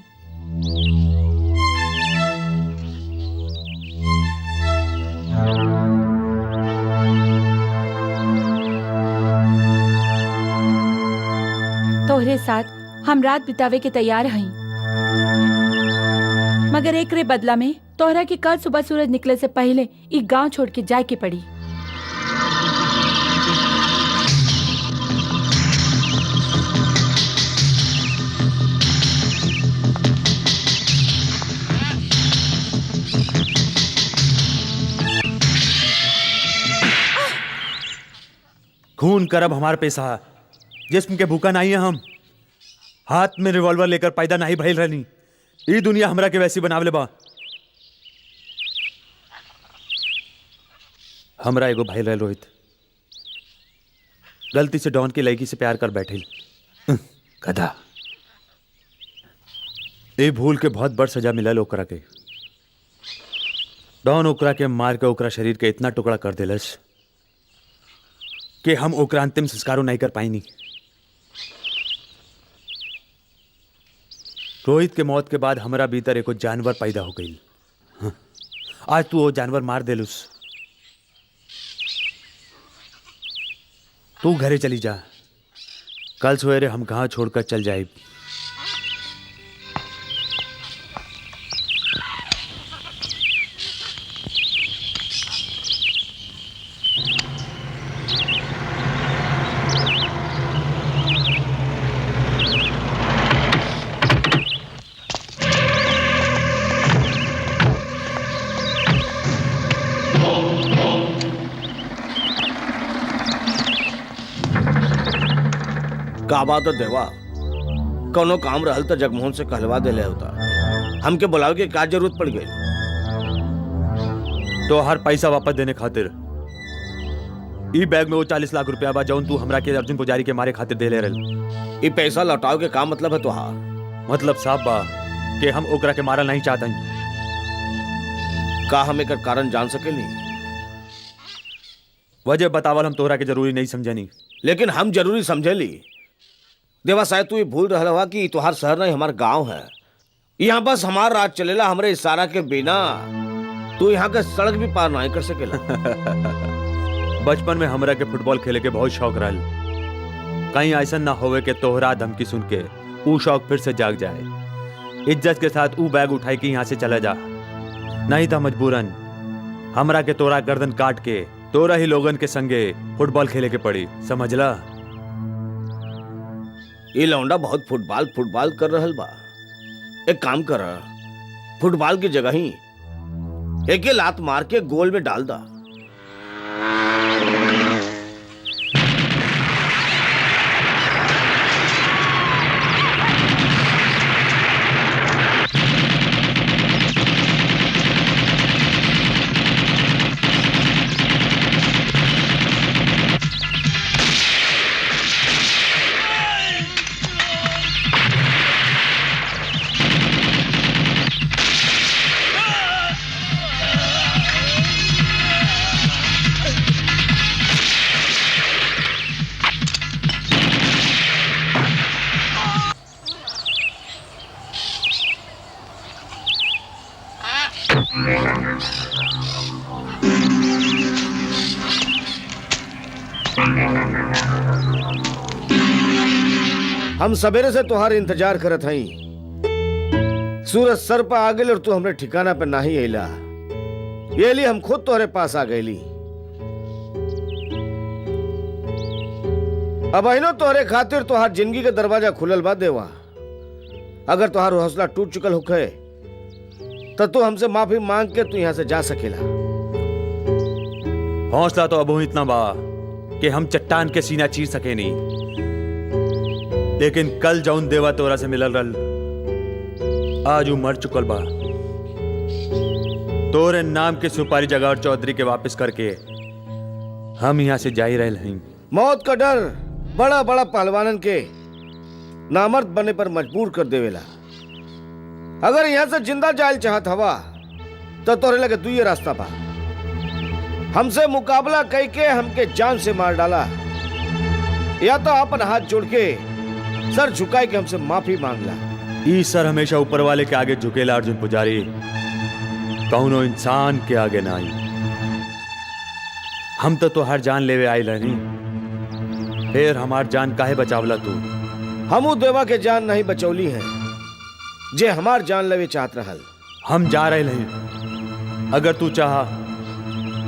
तोहरे साथ हम रात बितावे के तैयार हई, मगर एकरे बदला में तोहरा के कल सुबह सूरज निकले से पहले ई गांव छोड़ के जाए के पड़ी। खून करब हमार पेशा, जिस्म के भूखा नहीं है हम। हाथ में रिवॉल्वर लेकर पैदा नहीं भइल रहनी, ई दुनिया हमरा के वैसी बनावले बा। हमरा एगो भाई रह रोहित, गलती से डॉन की लड़की से प्यार कर बैठिल। गधा। ए भूल के बहुत बड़ सजा मिलल ओकरा के। डॉन ओकरा के मार के ओकरा शरीर के इतना टुकड़ा कर दिलस कि हम ओकरा अंतिम संस्कारों नहीं कर पाईनी। रोहित के मौत के बाद हमारा भीतर एको जानवर पैदा हो गई। आज तू वो जानवर मार देलुस। तू घरे चली जा, कल सवेरे हम कहाँ छोड़कर चल जाए। का बात है देवा, कोनो काम रहल तो जगमोहन से कहलवा दे ले होता। हमके बुलावे के का जरूरत पड़ गई? तो हर पैसा वापस देने खातिर ई बैग में वो 40 लाख रुपया बा जौन तू हमरा के अर्जुन पुजारी के मारे खातिर दे ले रहल। ई पैसा लौटाओ के का मतलब है तुहार? मतलब साफ बा कि हम ओकरा के मारल नहीं चाहते। का हम एकर कारण जान सकेली? वजह बतावल हम तोहरा के जरूरी नहीं समझनी, लेकिन हम जरूरी समझेली। देवा शायद तू ये भूल रहा हुआ कि तुहार शहर नहीं हमार गांव है। यहाँ बस हमार राज चलेला, हमरे इशारा के बिना तू यहाँ के सड़क भी पार नहीं कर सकेला। बचपन में हमरा के फुटबॉल खेले के बहुत शौक रहल। कहीं ऐसा ना होवे कि तोहरा धमकी सुन के ऊ शौक फिर से जाग जाए। इज्जत के साथ ऊ बैग उठाई के यहाँ से चला जा, नहीं था मजबूरन हमरा के तोरा गर्दन काट के तोरा ही लोगन के संगे फुटबॉल खेले के पड़ी, समझला? ये लौंडा बहुत फुटबॉल कर रहल बा। एक काम कर, फुटबॉल की जगह ही एक लात मार के गोल में डाल दा। हम सवेरे से तुहार इंतजार करत हई। सूरज सर पर आ गई और तू हमरे ठिकाना पे नहीं अइला। ये लिए हम खुद तोहरे पास आ गईली। अब अहिनो तोहरे खातिर तोहार जिंदगी के दरवाजा खुलल बा देवा। अगर तोहार हौसला टूट चुकल होखे तो तू हमसे माफी मांग के तू यहाँ से जा सकेला। हौसला तो अब इतना बा कि हम चट्टान के सीना चीर सके नहीं, लेकिन कल जौन देवा तोरा से मिलल रल आज वो मर चुकल बा। तोरे नाम के सुपारी जगार चौधरी के वापस करके हम यहाँ से जा ही रहे हैं। मौत का डर बड़ा बड़ा पहलवानन के नामर्द बने पर मजबूर कर देवेला। अगर यहाँ से जिंदा जायल चाहत हवा तो तोरे लगे दुई रास्ता बा। हमसे मुकाबला कई के हमके जान से मार डाला, या तो अपन हाथ जोड़ के सर झुकाए के हमसे माफी मांगला। ई सर हमेशा ऊपर वाले के आगे झुकेला अर्जुन पुजारी, कौनो इंसान के आगे ना आई। हम तो हर जान लेवे आइल नहीं, फिर हमार जान काहे बचावला तू? हमू देवा के जान नहीं बचौली है जे हमार जान लेवे चाहत रहल। हम जा रहे हैं, अगर तू चाहा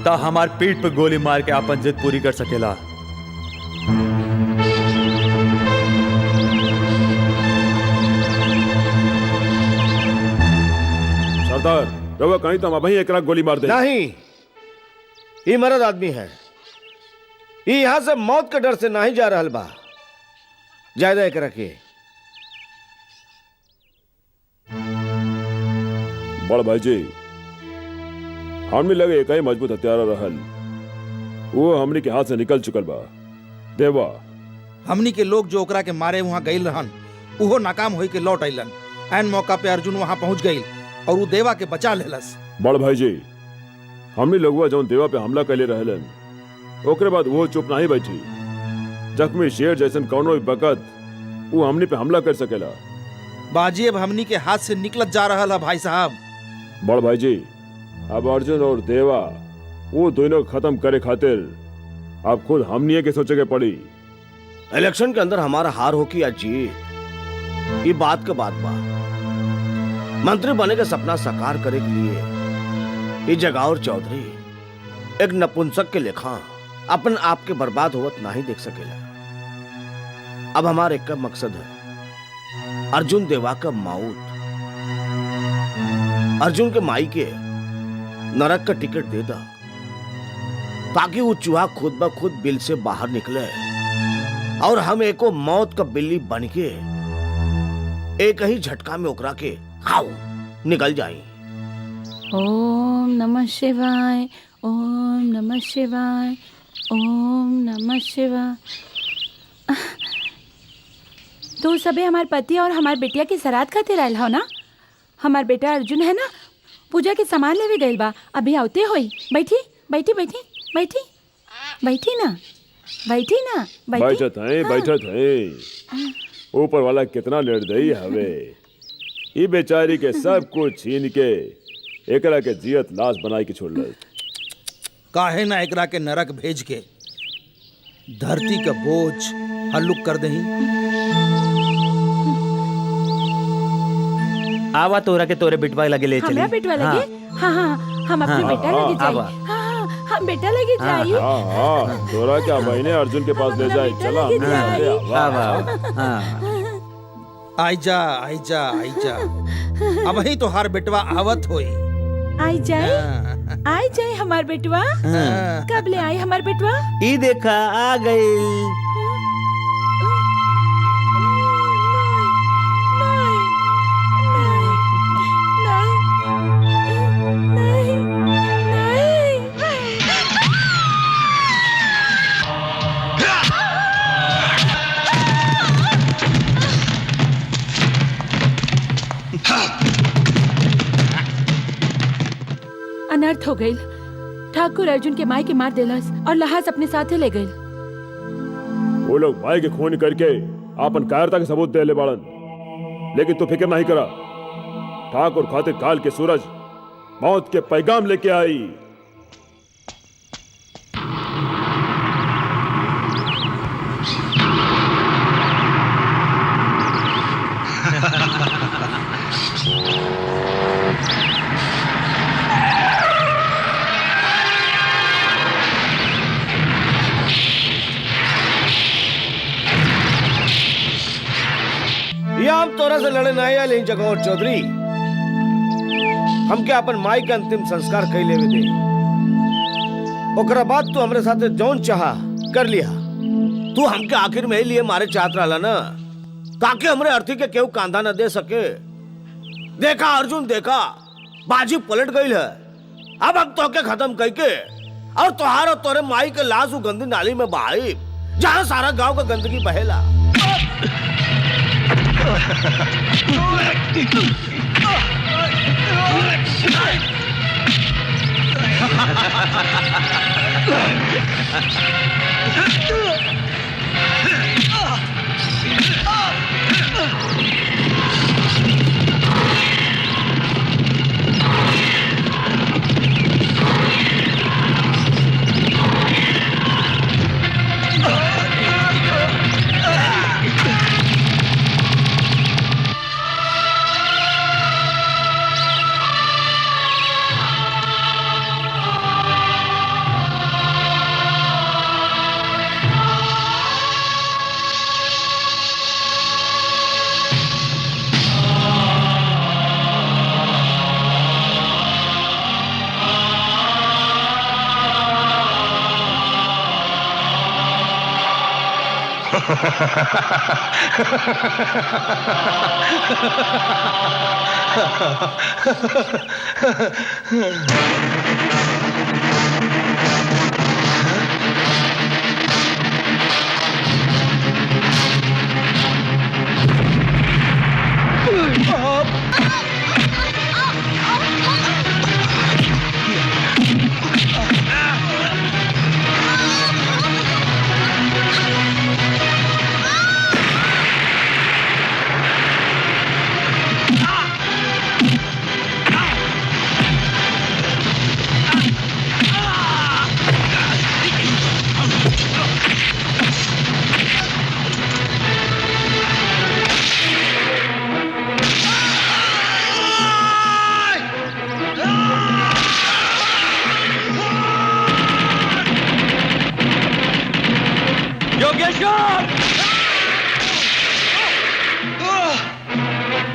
तो हमार पीठ पे गोली मार के अपन जिद पूरी कर सकेला। सरदार रवा कहीं तो वहीं एक गोली मार दे। नहीं, ये मर्द आदमी है, ये यहां से मौत के डर से नहीं जा रहल बा। ज्यादा एक रखिए। बड़ भाई जी, हमने लगे एक ही मजबूत हथियार रहल, वो हमने के हाथ से निकल चुकल बा। देवा हमनी के लोग जो ओकरा के मारे वहां गईल रहन, उहो नाकाम होई के लौट अइलन। ऐन मौका पे अर्जुन वहां पहुंच गई और वो देवा के बचा लेलस। बड़ भाई जी, हमने लोगवा जौन देवा पे हमला कैले रहलन, ओकरे बाद वो चुप नहीं बैठी। जख्मी शेर जैसन कौनो भी बकत वो हमने पे हमला कर सकेला। बाजी अब हमनी के हाथ से निकलत जा रहा है भाई साहब। बड़ भाई जी, अब अर्जुन और देवा वो दोनों खत्म करे खातिर अब खुद हमनी के सोचे के पड़ी। इलेक्शन के अंदर हमारा हार हो कि या जीत, ये बात के बात बा। मंत्री बने के सपना साकार करे के लिए ये जगावर चौधरी एक नपुंसक के लेखा अपन आप के बर्बाद होवत नहीं देख सकेला। अब हमारे एक का मकसद है, अर्जुन देवा का मौत। अर्जुन के माई के नरक का टिकट दे दा, ताकि वो चूहा खुद ब खुद बिल से बाहर निकले और हम एको मौत का बिल्ली बन के एक ही झटका में ओकरा के खाओ निकल जाए। ओम नमः शिवाय, ओम नमः शिवाय, ओम नमः शिवाय। तो सबे हमार पति और हमार बेटिया की सराद खातिर आयल हो ना? हमार बेटा अर्जुन है ना, पूजा के सामान लेवे गइल बा, अभी आवते होई। बैठी बैठी बैठी बैठी बैठी ना, बैठी ना, बैठत है। ऊपर वाला कितना लेट दई हवे। ई बेचारी के सब कुछ छीन के एकरा के जियत लाश बनाई के छोड़ ले। काहे ना एकरा के नरक भेज के धरती का बोझ हल्लुक कर दही। आवा तोरा के तोरे बिटवा लगे ले चली। हमरा बेटवा लगे? हाँ हाँ, हम अपने बेटा लगे जाई। हाँ, हम बेटा लगे जाई। हाँ, तोरा क्या महीने अर्जुन के पास ले जाए। चला आइजा आइजा आइजा, अब ही तो हर बेटवा आवत होई। आई जाए हमार बेटवा। कब ले आई हमार बेटवा? ई देखा आ गई। अनर्थ हो गई। ठाकुर अर्जुन के माई के मार देलस और लहास अपने साथे ले गई। वो लोग भाई के खून करके आपन कायरता के सबूत दे ले बाड़न, लेकिन तू फिक्र नहीं करा। ठाकुर खातिर काल के सूरज मौत के पैगाम लेके आई। हम तोरा से लड़े नहीं आए जगौर चौधरी। हम क्या अपन माई के अंतिम संस्कार कई लेवे दे, ओकरा बाद तू हमरे साथे जौन चाहा कर लिया। तू हमके आखिर में ही लिए मारे चाहत रहा ना, ताकि हमरे अर्थी के केहू कांधा न दे सके। देखा अर्जुन, देखा बाजी पलट गई है। अब हम तोके खत्म करके और तोहार और तोरे माई के लाश उ गंदी नाली में बहाई, जहां सारा गांव का गंदगी बहेला।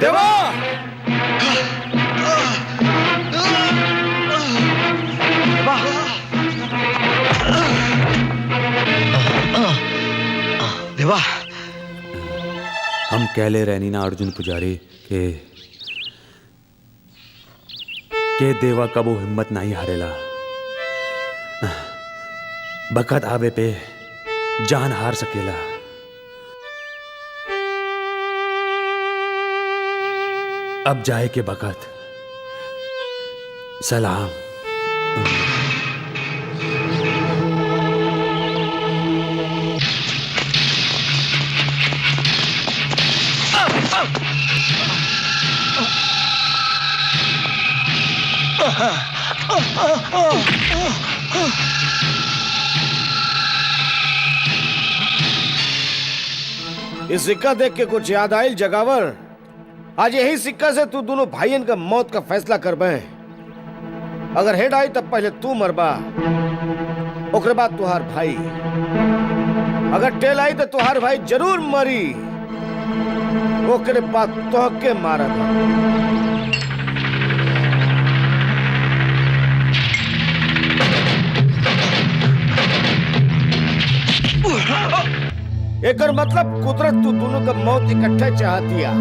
देवा, देवा, हम कहले रहनी ना अर्जुन पुजारी के देवा कबो हिम्मत नहीं हारेला। बखत आवे पे जान हार सकेला। अब जाए के बखत सलाम। इस सिक्का देख के कुछ याद आयल जगावर? आज यही सिक्का से तू दोनों भाइयन का मौत का फैसला करबे। अगर हेड आई तब पहले तू मरबा, ओकरे बाद तुहार भाई। अगर टेल आई तो तुहार भाई जरूर मरी, ओकरे बाद तोहके मारा था। एकर मतलब कुदरत तू दोनों का मौत इकट्ठे चाहती है।